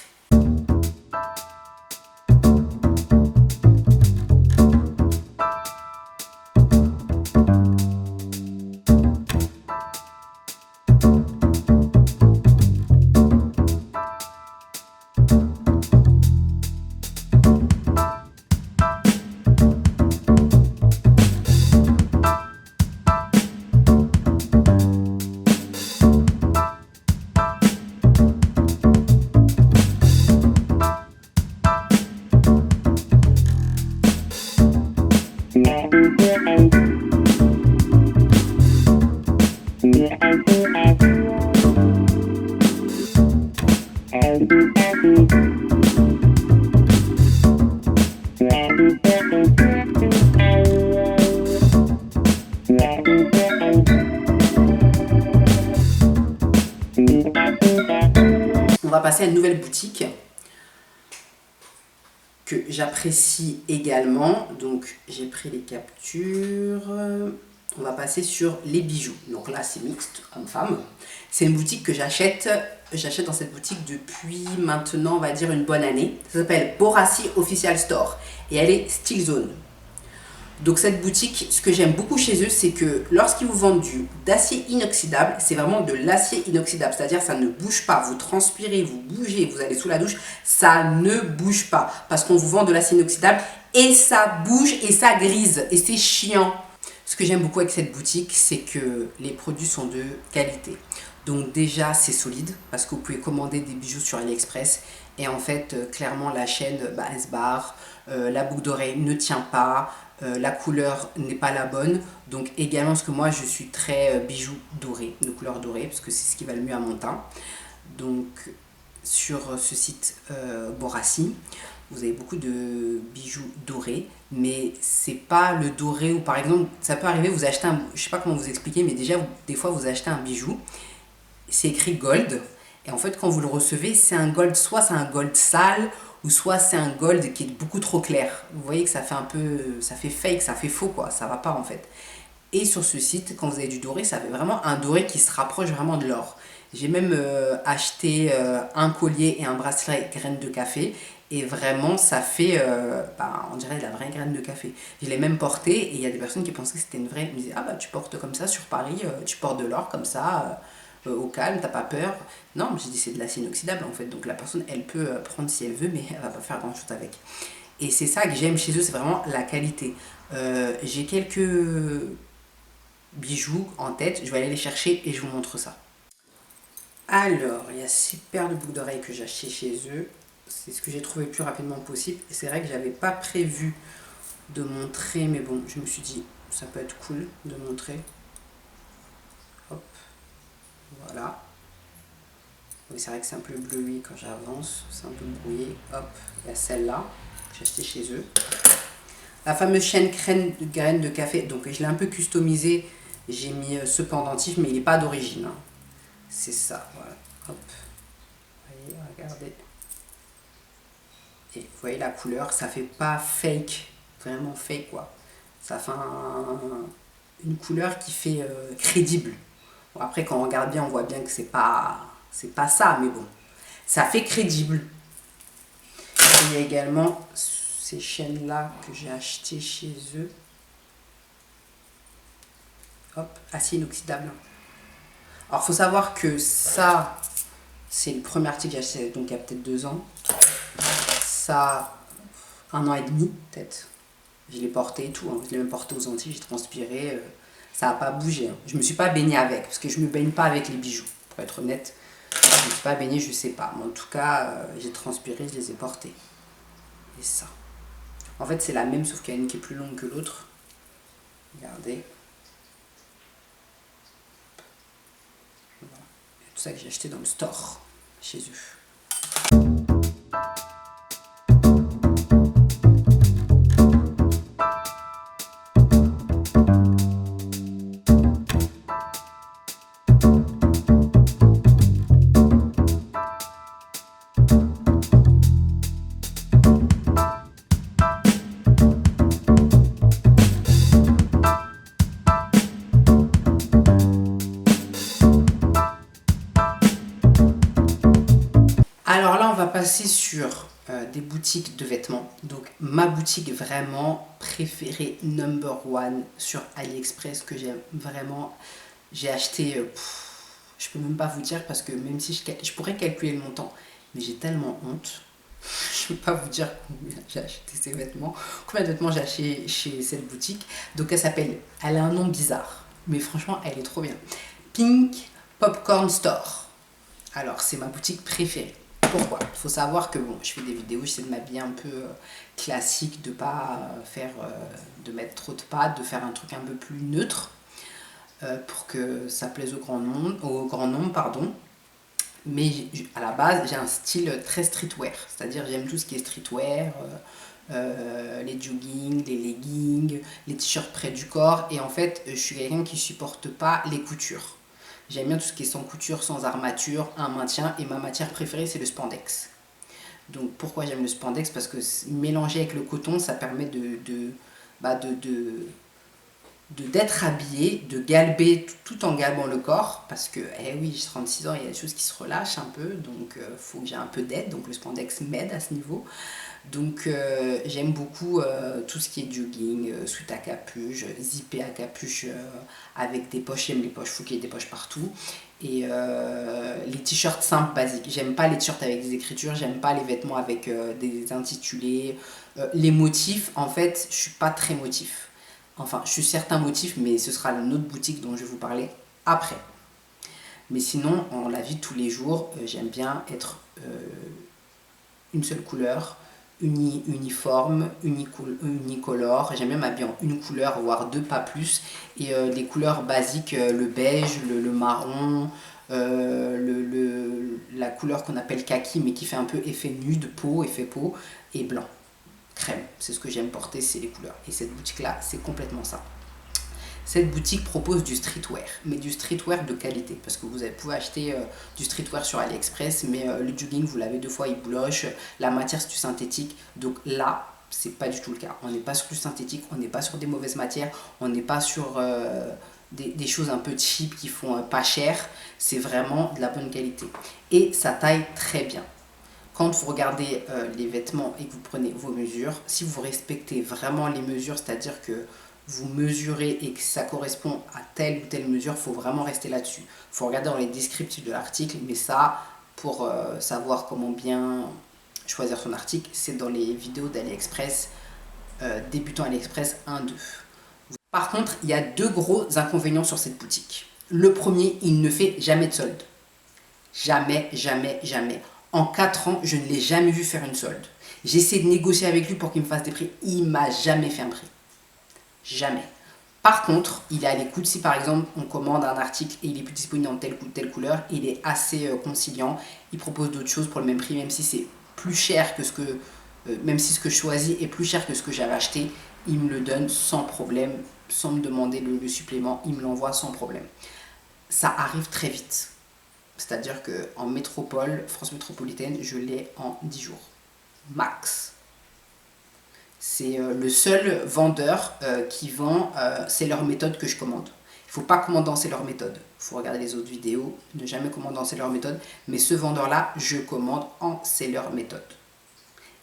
On va passer à une nouvelle boutique que j'apprécie également. Donc j'ai pris les captures. On va passer sur les bijoux. Donc là c'est mixte, homme-femme. C'est une boutique que j'achète dans cette boutique depuis maintenant on va dire une bonne année. Ça s'appelle Borassi Official Store et elle est Style Zone. Donc cette boutique, ce que j'aime beaucoup chez eux, c'est que lorsqu'ils vous vendent d'acier inoxydable, c'est vraiment de l'acier inoxydable. C'est-à-dire ça ne bouge pas. Vous transpirez, vous bougez, vous allez sous la douche, ça ne bouge pas. Parce qu'on vous vend de l'acier inoxydable et ça bouge et ça grise. Et c'est chiant. Ce que j'aime beaucoup avec cette boutique, c'est que les produits sont de qualité. Donc déjà, c'est solide parce que vous pouvez commander des bijoux sur AliExpress. Et en fait, clairement, la chaîne, elle se barre. La boucle d'oreille ne tient pas. La couleur n'est pas la bonne. Donc également, parce que moi, je suis très bijoux dorés, de couleur dorée, parce que c'est ce qui va le mieux à mon teint. Donc sur ce site Borassi, vous avez beaucoup de bijoux dorés, mais c'est pas le doré où par exemple, ça peut arriver, vous achetez je sais pas comment vous expliquer, mais déjà, des fois, vous achetez un bijou, c'est écrit gold, et en fait, quand vous le recevez, c'est un gold, soit c'est un gold sale, ou soit c'est un gold qui est beaucoup trop clair. Vous voyez que ça fait un peu, ça fait fake, ça fait faux, quoi, ça va pas en fait. Et sur ce site, quand vous avez du doré, ça fait vraiment un doré qui se rapproche vraiment de l'or. J'ai même acheté un collier et un bracelet graines de café. Et vraiment, ça fait, on dirait de la vraie graine de café. Je l'ai même porté et il y a des personnes qui pensaient que c'était une vraie. Ils me disaient, ah bah tu portes comme ça sur Paris, tu portes de l'or comme ça, au calme, t'as pas peur. Non, mais j'ai dit c'est de l'acier inoxydable en fait. Donc la personne, elle peut prendre si elle veut, mais elle va pas faire grand chose avec. Et c'est ça que j'aime chez eux, c'est vraiment la qualité. J'ai quelques bijoux en tête, je vais aller les chercher et je vous montre ça. Alors, il y a ces paires de boucles d'oreilles que j'ai achetées chez eux. C'est ce que j'ai trouvé le plus rapidement possible. Et c'est vrai que j'avais pas prévu de montrer, mais bon, je me suis dit, ça peut être cool de montrer. Hop, voilà. Oui, c'est vrai que c'est un peu bleué quand j'avance, c'est un peu brouillé. Hop, il y a celle-là, que j'ai achetée chez eux. La fameuse chaîne graines de café, donc je l'ai un peu customisée. J'ai mis ce pendentif, mais il n'est pas d'origine. Hein. C'est ça, voilà. Hop. Vous voyez, regardez. Et vous voyez la couleur, ça fait pas fake, vraiment fake quoi. Ça fait une couleur qui fait crédible. Bon, après, quand on regarde bien, on voit bien que c'est pas ça, mais bon, ça fait crédible. Il y a également ces chaînes-là que j'ai achetées chez eux. Hop, acier inoxydable. Alors, il faut savoir que ça, c'est le premier article que j'ai acheté, donc il y a peut-être 2 ans. Ça, 1 an et demi, peut-être. Je l'ai porté et tout, hein. Je l'ai même porté aux Antilles, j'ai transpiré. Ça n'a pas bougé, hein. Je ne me suis pas baignée avec, parce que je ne me baigne pas avec les bijoux, pour être honnête. Je ne me suis pas baignée, je ne sais pas. Mais en tout cas, j'ai transpiré, je les ai portés. Et ça. En fait, c'est la même, sauf qu'il y a une qui est plus longue que l'autre. Regardez. Voilà. C'est tout ça que j'ai acheté dans le store, chez eux. Alors là, on va passer sur des boutiques de vêtements. Donc, ma boutique vraiment préférée, number one, sur AliExpress, que j'aime vraiment. J'ai acheté, je peux même pas vous dire, parce que même si je pourrais calculer le montant, mais j'ai tellement honte. Je ne peux pas vous dire combien j'ai acheté ces vêtements, combien de vêtements j'ai acheté chez cette boutique. Donc, elle a un nom bizarre, mais franchement, elle est trop bien. Pink Popcorn Store. Alors, c'est ma boutique préférée. Pourquoi? Il faut savoir que bon, je fais des vidéos, j'essaie de m'habiller un peu classique, de pas faire, de mettre trop de pattes, de faire un truc un peu plus neutre pour que ça plaise au grand nombre, pardon. Mais à la base, j'ai un style très streetwear, c'est-à-dire j'aime tout ce qui est streetwear, les joggings, les leggings, les t-shirts près du corps. Et en fait, je suis quelqu'un qui supporte pas les coutures. J'aime bien tout ce qui est sans couture, sans armature, un maintien. Et ma matière préférée, c'est le spandex. Donc pourquoi j'aime le spandex? Parce que mélangé avec le coton, ça permet d'être habillé, de galber tout en galbant le corps. Parce que, eh oui, j'ai 36 ans, il y a des choses qui se relâchent un peu. Donc il faut que j'ai un peu d'aide. Donc le spandex m'aide à ce niveau. Donc j'aime beaucoup tout ce qui est jogging, sweat à capuche, zippé à capuche avec des poches. J'aime les poches, il faut qu'il y ait des poches partout. Et les t-shirts simples, basiques. J'aime pas les t-shirts avec des écritures, j'aime pas les vêtements avec des intitulés. Les motifs, en fait, je suis pas très motif. Enfin, je suis certain motif, mais ce sera une autre boutique dont je vais vous parler après. Mais sinon, en la vie de tous les jours, j'aime bien être une seule couleur, uniforme, unicolore. J'aime bien m'habiller en une couleur, voire deux, pas plus. Et les couleurs basiques, le beige, le marron, la couleur qu'on appelle kaki, mais qui fait un peu effet nude, effet peau, et blanc, crème. C'est ce que j'aime porter, c'est les couleurs. Et cette boutique-là, c'est complètement ça. Cette boutique propose du streetwear, mais du streetwear de qualité, parce que vous pouvez acheter du streetwear sur AliExpress, mais le jogging, vous l'avez 2 fois, il bouloche, la matière c'est du synthétique, donc là, c'est pas du tout le cas. On n'est pas sur du synthétique, on n'est pas sur des mauvaises matières, on n'est pas sur des choses un peu cheap qui font pas cher, c'est vraiment de la bonne qualité. Et ça taille très bien. Quand vous regardez les vêtements et que vous prenez vos mesures, si vous respectez vraiment les mesures, c'est-à-dire que vous mesurez et que ça correspond à telle ou telle mesure, il faut vraiment rester là-dessus. Il faut regarder dans les descriptifs de l'article, mais ça, pour savoir comment bien choisir son article, c'est dans les vidéos d'AliExpress, débutant AliExpress 1-2. Par contre, il y a 2 gros inconvénients sur cette boutique. Le premier, il ne fait jamais de solde. Jamais, jamais, jamais. En 4 ans, je ne l'ai jamais vu faire une solde. J'ai essayé de négocier avec lui pour qu'il me fasse des prix. Il m'a jamais fait un prix. Jamais. Par contre, il est à l'écoute. Si par exemple on commande un article et il est plus disponible dans telle couleur, il est assez conciliant. Il propose d'autres choses pour le même prix, même si c'est plus cher que même si ce que je choisis est plus cher que ce que j'avais acheté, il me le donne sans problème, sans me demander le supplément, il me l'envoie sans problème. Ça arrive très vite. C'est-à-dire qu'en métropole, France métropolitaine, je l'ai en 10 jours. Max. C'est le seul vendeur qui vend Seller Méthode que je commande. Il ne faut pas commander en Seller Méthode. Il faut regarder les autres vidéos, ne jamais commander en Seller Méthode. Mais ce vendeur-là, je commande en Seller Méthode.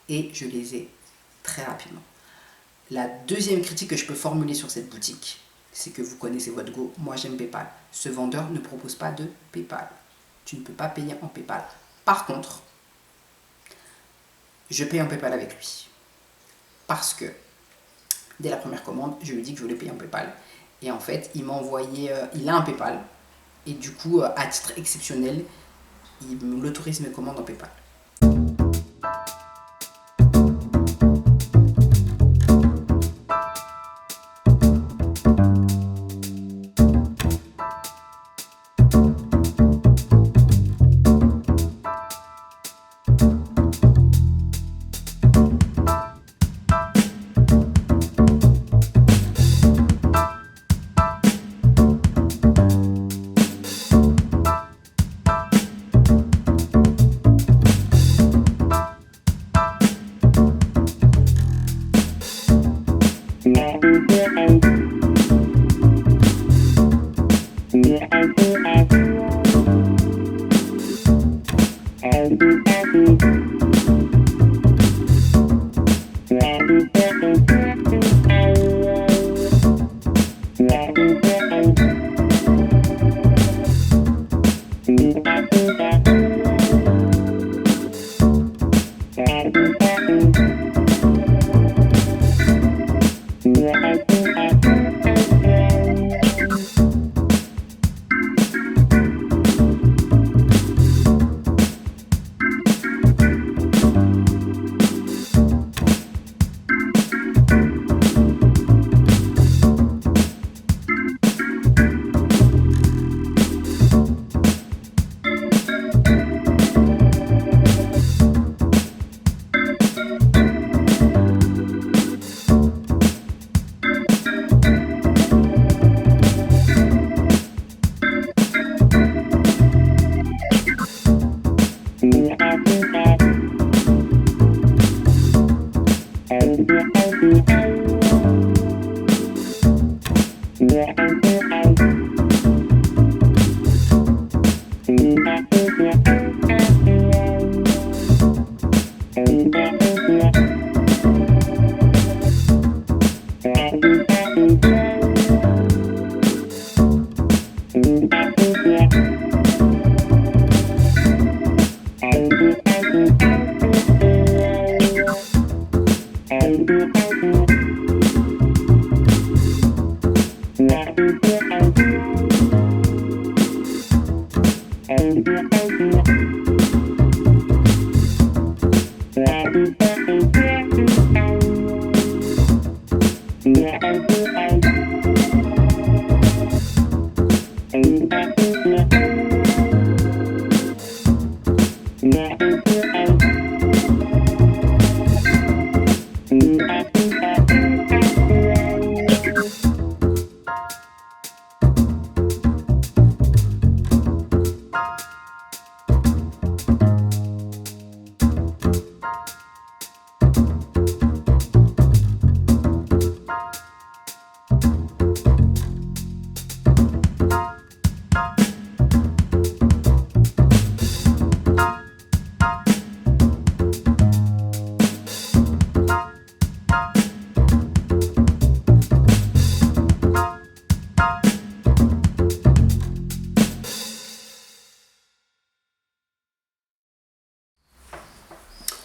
Et je les ai très rapidement. La deuxième critique que je peux formuler sur cette boutique, c'est que vous connaissez votre Go. Moi, j'aime PayPal. Ce vendeur ne propose pas de PayPal. Tu ne peux pas payer en PayPal. Par contre, je paye en PayPal avec lui. Parce que, dès la première commande, je lui ai dit que je voulais payer en PayPal. Et en fait, il m'a envoyé, il a un PayPal. Et du coup, à titre exceptionnel, il m'autorise mes commandes en PayPal.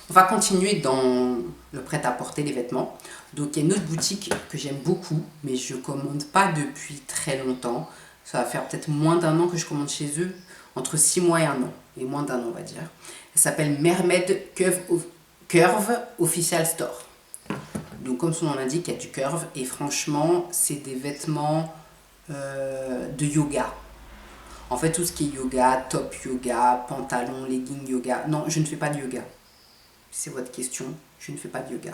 On va continuer dans le prêt-à-porter, les vêtements. Donc il y a une autre boutique que j'aime beaucoup, mais je ne commande pas depuis très longtemps. Ça va faire peut-être moins d'un an que je commande chez eux, entre 6 mois et 1 an, et moins d'un an on va dire. Elle s'appelle Mermaid Curve Official Store. Donc comme son nom l'indique, il y a du curve, et franchement c'est des vêtements de yoga. En fait tout ce qui est yoga, top yoga, pantalon, legging yoga. Non, je ne fais pas de yoga. C'est votre question, je ne fais pas de yoga.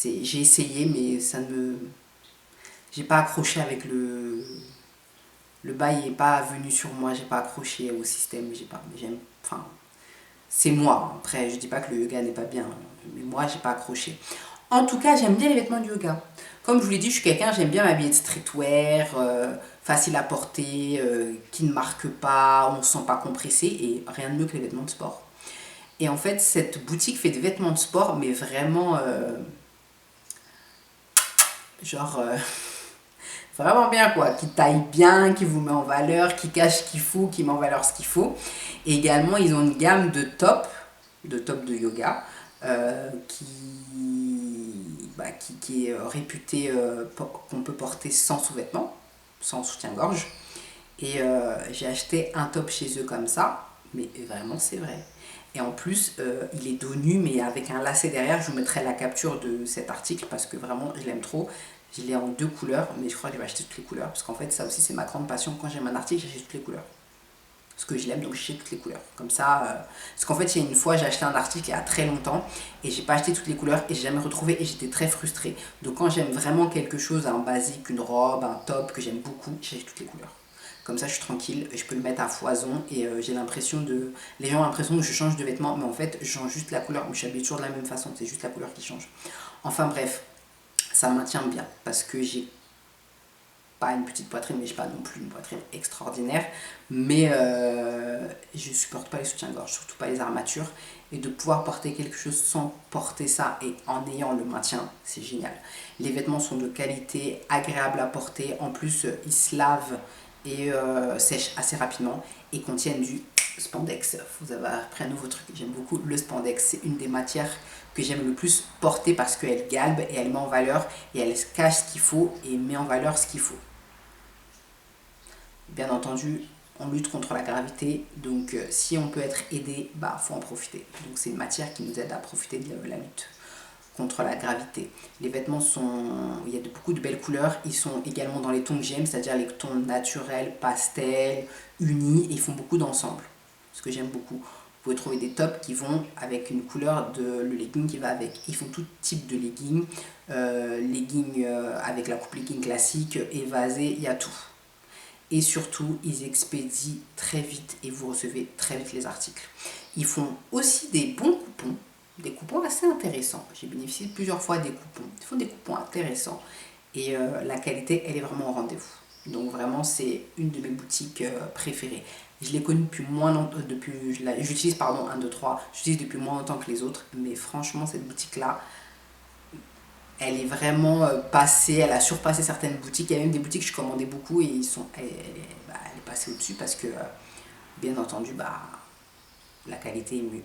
J'ai essayé, mais ça ne... J'ai pas accroché avec le bail n'est pas venu sur moi, j'ai pas accroché au système, enfin, c'est moi. Après, je dis pas que le yoga n'est pas bien, mais moi, j'ai pas accroché. En tout cas, j'aime bien les vêtements de yoga. Comme je vous l'ai dit, je suis quelqu'un, j'aime bien m'habiller de streetwear, facile à porter, qui ne marque pas, on ne se sent pas compressé et rien de mieux que les vêtements de sport. Et en fait, cette boutique fait des vêtements de sport, mais vraiment, genre, vraiment bien quoi, qui taille bien, qui vous met en valeur, qui cache ce qu'il faut, qui met en valeur ce qu'il faut. Et également, ils ont une gamme de tops de yoga, qui est réputée qu'on peut porter sans sous-vêtements, sans soutien-gorge. Et j'ai acheté un top chez eux comme ça, mais vraiment c'est vrai. Et en plus, il est dos nu, mais avec un lacet derrière. Je vous mettrai la capture de cet article parce que vraiment, je l'aime trop. Je l'ai en 2 couleurs, mais je crois que je vais acheter toutes les couleurs. Parce qu'en fait, ça aussi, c'est ma grande passion. Quand j'aime un article, j'achète toutes les couleurs. Parce que je l'aime, donc j'achète toutes les couleurs. Comme ça, parce qu'en fait, il y a une fois, j'ai acheté un article il y a très longtemps et j'ai pas acheté toutes les couleurs et j'ai jamais retrouvé et j'étais très frustrée. Donc quand j'aime vraiment quelque chose, un basique, une robe, un top que j'aime beaucoup, j'achète toutes les couleurs. Comme ça, je suis tranquille, je peux le mettre à foison et j'ai l'impression de... Les gens ont l'impression que je change de vêtements, mais en fait, je change juste la couleur. Je m'habille toujours de la même façon, c'est juste la couleur qui change. Enfin bref, ça me maintient bien parce que j'ai pas une petite poitrine, mais j'ai pas non plus une poitrine extraordinaire. Mais je supporte pas les soutiens-gorge, surtout pas les armatures. Et de pouvoir porter quelque chose sans porter ça et en ayant le maintien, c'est génial. Les vêtements sont de qualité, agréables à porter. En plus, ils se lavent et sèchent assez rapidement et contiennent du spandex. Vous avez appris un nouveau truc que j'aime beaucoup, le spandex. C'est une des matières que j'aime le plus porter parce qu'elle galbe et elle met en valeur et elle cache ce qu'il faut et met en valeur ce qu'il faut. Bien entendu, on lutte contre la gravité, donc si on peut être aidé, bah faut en profiter. Donc c'est une matière qui nous aide à profiter de la lutte contre la gravité. Les vêtements il y a beaucoup de belles couleurs, ils sont également dans les tons que j'aime, c'est-à-dire les tons naturels, pastels, unis, et ils font beaucoup d'ensemble, ce que j'aime beaucoup. Vous pouvez trouver des tops qui vont avec une couleur le legging qui va avec. Ils font tout type de legging, avec la coupe legging classique, évasé, il y a tout. Et surtout, ils expédient très vite et vous recevez très vite les articles. Ils font aussi des coupons assez intéressants. J'ai bénéficié plusieurs fois des coupons. Ils font des coupons intéressants et la qualité, elle est vraiment au rendez-vous. Donc vraiment, c'est une de mes boutiques préférées. Je l'ai connue depuis moins longtemps, j'utilise depuis moins longtemps que les autres, mais franchement, cette boutique-là, elle est vraiment passée, elle a surpassé certaines boutiques. Il y a même des boutiques que je commandais beaucoup et elle est passée au-dessus parce que, bien entendu, la qualité est mieux.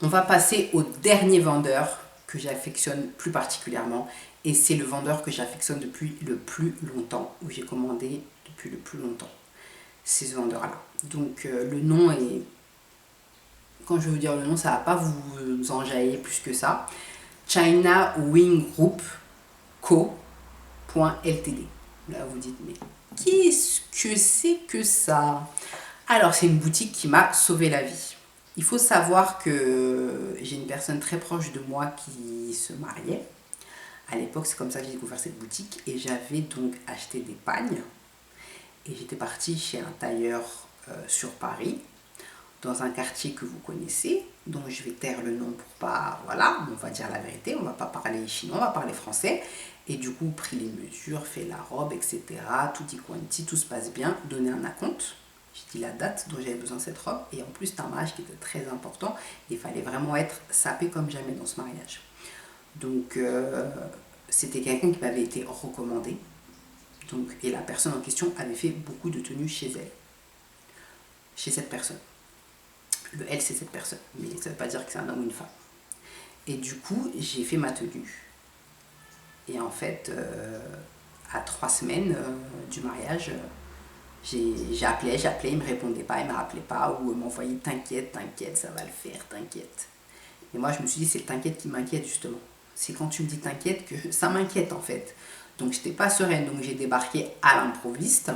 On va passer au dernier vendeur que j'affectionne plus particulièrement et c'est le vendeur que j'affectionne depuis le plus longtemps, où j'ai commandé depuis le plus longtemps. C'est ce vendeur-là. Donc le nom est... Quand je vais vous dire le nom, ça ne va pas vous enjailler plus que ça. China Wing Group Co.ltd. Là vous dites, mais qu'est-ce que c'est que ça? Alors c'est une boutique qui m'a sauvé la vie. Il faut savoir que j'ai une personne très proche de moi qui se mariait. À l'époque, c'est comme ça que j'ai découvert cette boutique et j'avais donc acheté des pagnes. Et j'étais partie chez un tailleur sur Paris, dans un quartier que vous connaissez, dont je vais taire le nom pour pas... Voilà, on va dire la vérité, on va pas parler chinois, on va parler français. Et du coup, pris les mesures, fait la robe, etc. Tout dit quanti, tout se passe bien, donné un acompte. J'ai dit la date dont j'avais besoin de cette robe. Et en plus, c'était un mariage qui était très important. Il fallait vraiment être sapé comme jamais dans ce mariage. Donc, c'était quelqu'un qui m'avait été recommandé. Donc, et la personne en question avait fait beaucoup de tenues chez elle. Chez cette personne. Le elle, c'est cette personne. Mais ça ne veut pas dire que c'est un homme ou une femme. Et du coup, j'ai fait ma tenue. Et en fait, à 3 semaines du mariage... J'appelais, il me répondait pas, il me rappelait pas, ou il m'envoyait t'inquiète, ça va le faire, t'inquiète. Et moi je me suis dit c'est le t'inquiète qui m'inquiète justement. C'est quand tu me dis t'inquiète que ça m'inquiète en fait. Donc j'étais pas sereine, donc j'ai débarqué à l'improviste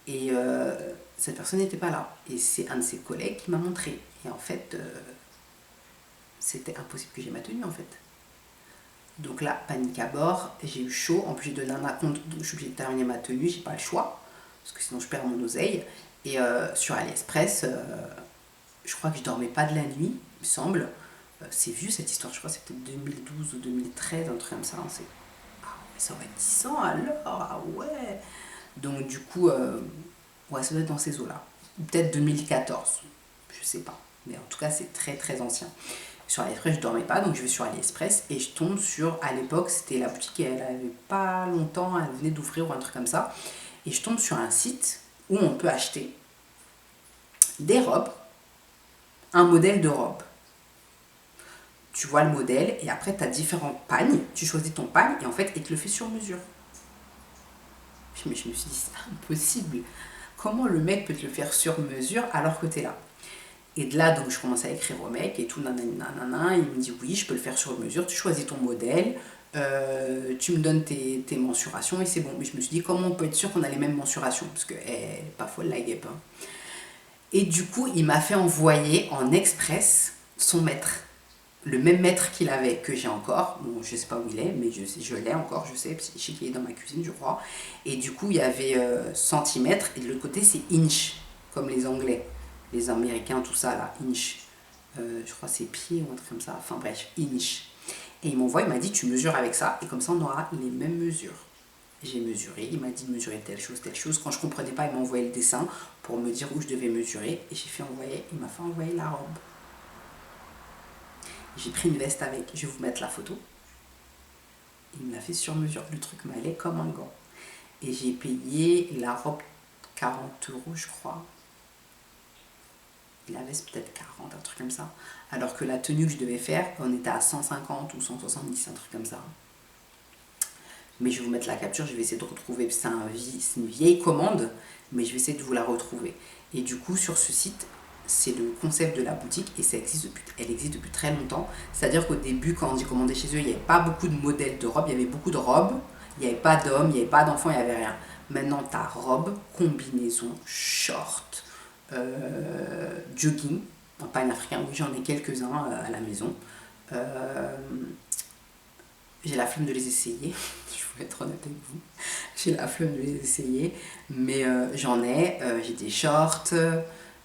et cette personne n'était pas là. Et c'est un de ses collègues qui m'a montré. Et en fait, c'était impossible que j'ai ma tenue en fait. Donc là, panique à bord, j'ai eu chaud, en plus j'ai donné un acompte, donc je suis obligée de terminer ma tenue, j'ai pas le choix. Parce que sinon je perds mon oseille. Et sur AliExpress, je crois que je dormais pas de la nuit, il me semble. C'est vieux cette histoire, je crois que c'était 2012 ou 2013, un truc comme ça. Hein, ah ouais, ça aurait 10 ans alors, ah ouais. Donc du coup, ouais, ça doit être dans ces eaux-là. Ou peut-être 2014, je sais pas. Mais en tout cas, c'est très très ancien. Sur AliExpress, je dormais pas, donc je vais sur AliExpress et je tombe sur, à l'époque, c'était la boutique, elle avait pas longtemps, elle venait d'ouvrir ou un truc comme ça. Et je tombe sur un site où on peut acheter des robes, un modèle de robe. Tu vois le modèle et après tu as différents pagnes, tu choisis ton pagne et en fait il te le fait sur mesure. Mais je me suis dit c'est impossible. Comment le mec peut te le faire sur mesure alors que tu es là? Et de là donc je commence à écrire au mec et tout, nanana, il me dit oui je peux le faire sur mesure, tu choisis ton modèle, tu me donnes tes mensurations et c'est bon. Mais je me suis dit comment on peut être sûr qu'on a les mêmes mensurations parce que pas folle la guêpe. Hein. Et du coup il m'a fait envoyer en express son maître, le même maître qu'il avait que j'ai encore. Bon je sais pas où il est mais je l'ai encore, je sais qu'il est dans ma cuisine je crois. Et du coup il y avait centimètres et de l'autre côté c'est inch comme les anglais, les américains tout ça là, inch. Je crois c'est pied ou un truc comme ça, enfin bref, inch. Et il m'envoie, il m'a dit tu mesures avec ça et comme ça on aura les mêmes mesures. J'ai mesuré, il m'a dit de mesurer telle chose, telle chose. Quand je comprenais pas, il m'a envoyé le dessin pour me dire où je devais mesurer et j'ai fait envoyer, il m'a fait envoyer la robe. J'ai pris une veste avec, je vais vous mettre la photo. Il me l'a fait sur mesure, le truc m'allait comme un gant. Et j'ai payé la robe 40 euros je crois. La veste peut-être 40, un truc comme ça. Alors que la tenue que je devais faire, on était à 150 ou 170, un truc comme ça. Mais je vais vous mettre la capture, je vais essayer de retrouver. C'est une vieille commande, mais je vais essayer de vous la retrouver. Et du coup, sur ce site, c'est le concept de la boutique et elle existe depuis très longtemps. C'est-à-dire qu'au début, quand j'ai commandé chez eux, il n'y avait pas beaucoup de modèles de robes. Il y avait beaucoup de robes, il n'y avait pas d'hommes, il n'y avait pas d'enfants, il n'y avait rien. Maintenant, tu as robe, combinaison, short, jogging, en pagne africain, oui j'en ai quelques-uns à la maison. J'ai la flemme de les essayer, je vais être honnête avec vous, j'ai la flemme de les essayer, mais j'en ai, j'ai des shorts,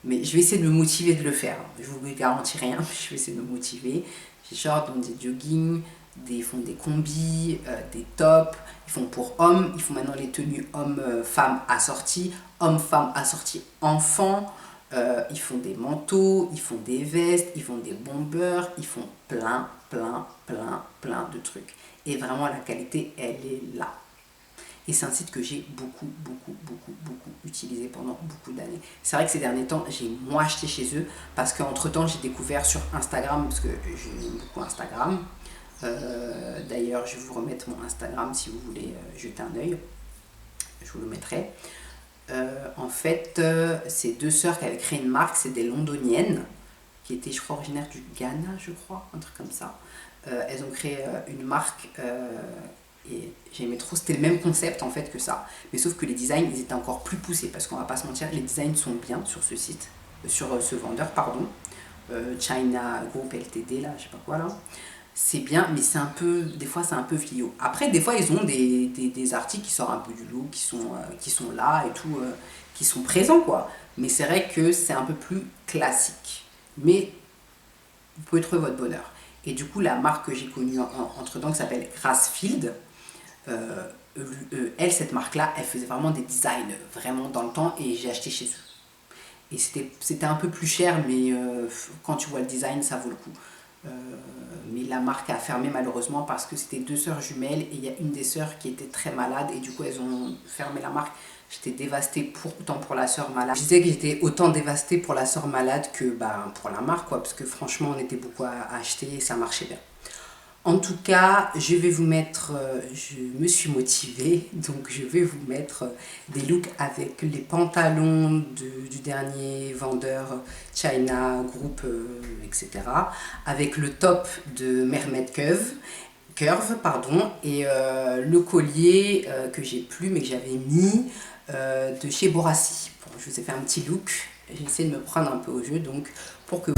mais je vais essayer de me motiver de le faire, je vous garantis rien, mais je vais essayer de me motiver. J'ai des shorts, donc des jogging, ils font des combis, des tops, ils font pour hommes, ils font maintenant les tenues hommes-femmes assorties, hommes-femmes assorties enfants, ils font des manteaux, ils font des vestes, ils font des bombers, ils font plein de trucs. Et vraiment la qualité, elle est là. Et c'est un site que j'ai beaucoup utilisé pendant beaucoup d'années. C'est vrai que ces derniers temps, j'ai moins acheté chez eux parce qu'entre temps, j'ai découvert sur Instagram, parce que j'aime beaucoup Instagram. D'ailleurs, je vais vous remettre mon Instagram si vous voulez jeter un œil. Je vous le mettrai. En fait, c'est deux sœurs qui avaient créé une marque, c'est des londoniennes, qui étaient, je crois, originaires du Ghana, je crois, un truc comme ça. Elles ont créé une marque et j'aimais trop, c'était le même concept en fait que ça. Mais sauf que les designs, ils étaient encore plus poussés parce qu'on va pas se mentir, les designs sont bien sur ce site, sur ce vendeur, pardon. China Group Ltd, là, je sais pas quoi là. C'est bien, mais c'est un peu, des fois c'est un peu fliot. Après, des fois, ils ont des articles qui sortent un peu du lot, qui sont là et tout, qui sont présents quoi. Mais c'est vrai que c'est un peu plus classique. Mais vous pouvez trouver votre bonheur. Et du coup, la marque que j'ai connue entre-temps, qui s'appelle Grassfield, elle, cette marque-là, elle faisait vraiment des designs vraiment dans le temps et j'ai acheté chez eux. Et c'était un peu plus cher, mais quand tu vois le design, ça vaut le coup. Mais la marque a fermé malheureusement parce que c'était deux sœurs jumelles et il y a une des sœurs qui était très malade et du coup elles ont fermé la marque. J'étais dévastée autant pour la sœur malade. Je disais que j'étais autant dévastée pour la sœur malade que pour la marque quoi, parce que franchement on était beaucoup à acheter et ça marchait bien. En tout cas, je vais vous mettre, je me suis motivée, donc je vais vous mettre des looks avec les pantalons du dernier vendeur China Group, etc. Avec le top de Mermaid Curve pardon, et le collier que j'ai plus mais que j'avais mis de chez Borassi. Bon, je vous ai fait un petit look, j'ai essayé de me prendre un peu au jeu, donc pour que...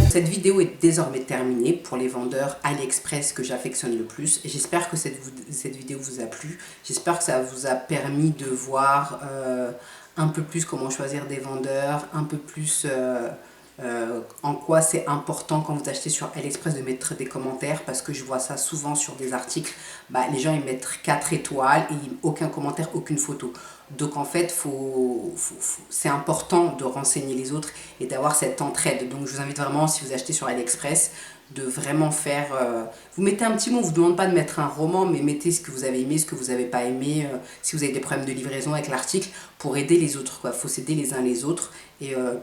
Cette vidéo est désormais terminée pour les vendeurs AliExpress que j'affectionne le plus. J'espère que cette vidéo vous a plu. J'espère que ça vous a permis de voir un peu plus comment choisir des vendeurs, un peu plus en quoi c'est important quand vous achetez sur AliExpress de mettre des commentaires, parce que je vois ça souvent sur des articles. Les gens ils mettent 4 étoiles et aucun commentaire, aucune photo. Donc en fait, c'est important de renseigner les autres et d'avoir cette entraide. Donc je vous invite vraiment, si vous achetez sur AliExpress, de vraiment faire... vous mettez un petit mot, on ne vous demande pas de mettre un roman, mais mettez ce que vous avez aimé, ce que vous n'avez pas aimé, si vous avez des problèmes de livraison avec l'article, pour aider les autres. Il faut s'aider les uns les autres et pour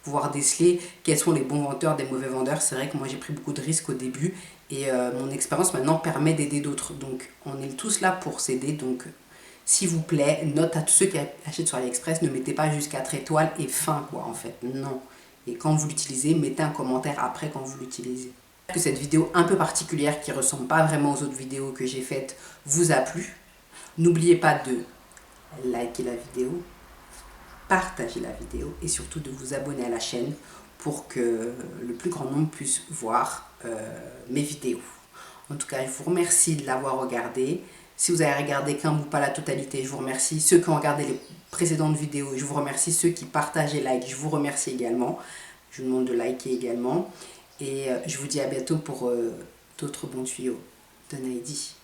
pouvoir déceler quels sont les bons vendeurs, des mauvais vendeurs. C'est vrai que moi j'ai pris beaucoup de risques au début et mon expérience maintenant permet d'aider d'autres. Donc on est tous là pour s'aider, donc... S'il vous plaît, note à tous ceux qui achètent sur AliExpress, ne mettez pas juste 4 étoiles et fin quoi en fait, non. Et quand vous l'utilisez, mettez un commentaire après quand vous l'utilisez. J'espère que cette vidéo un peu particulière qui ne ressemble pas vraiment aux autres vidéos que j'ai faites vous a plu. N'oubliez pas de liker la vidéo, partager la vidéo et surtout de vous abonner à la chaîne pour que le plus grand nombre puisse voir mes vidéos. En tout cas, je vous remercie de l'avoir regardé. Si vous avez regardé qu'un bout, pas la totalité, je vous remercie. Ceux qui ont regardé les précédentes vidéos, je vous remercie. Ceux qui partagent et like, je vous remercie également. Je vous demande de liker également. Et je vous dis à bientôt pour d'autres bons tuyaux de Naïdi.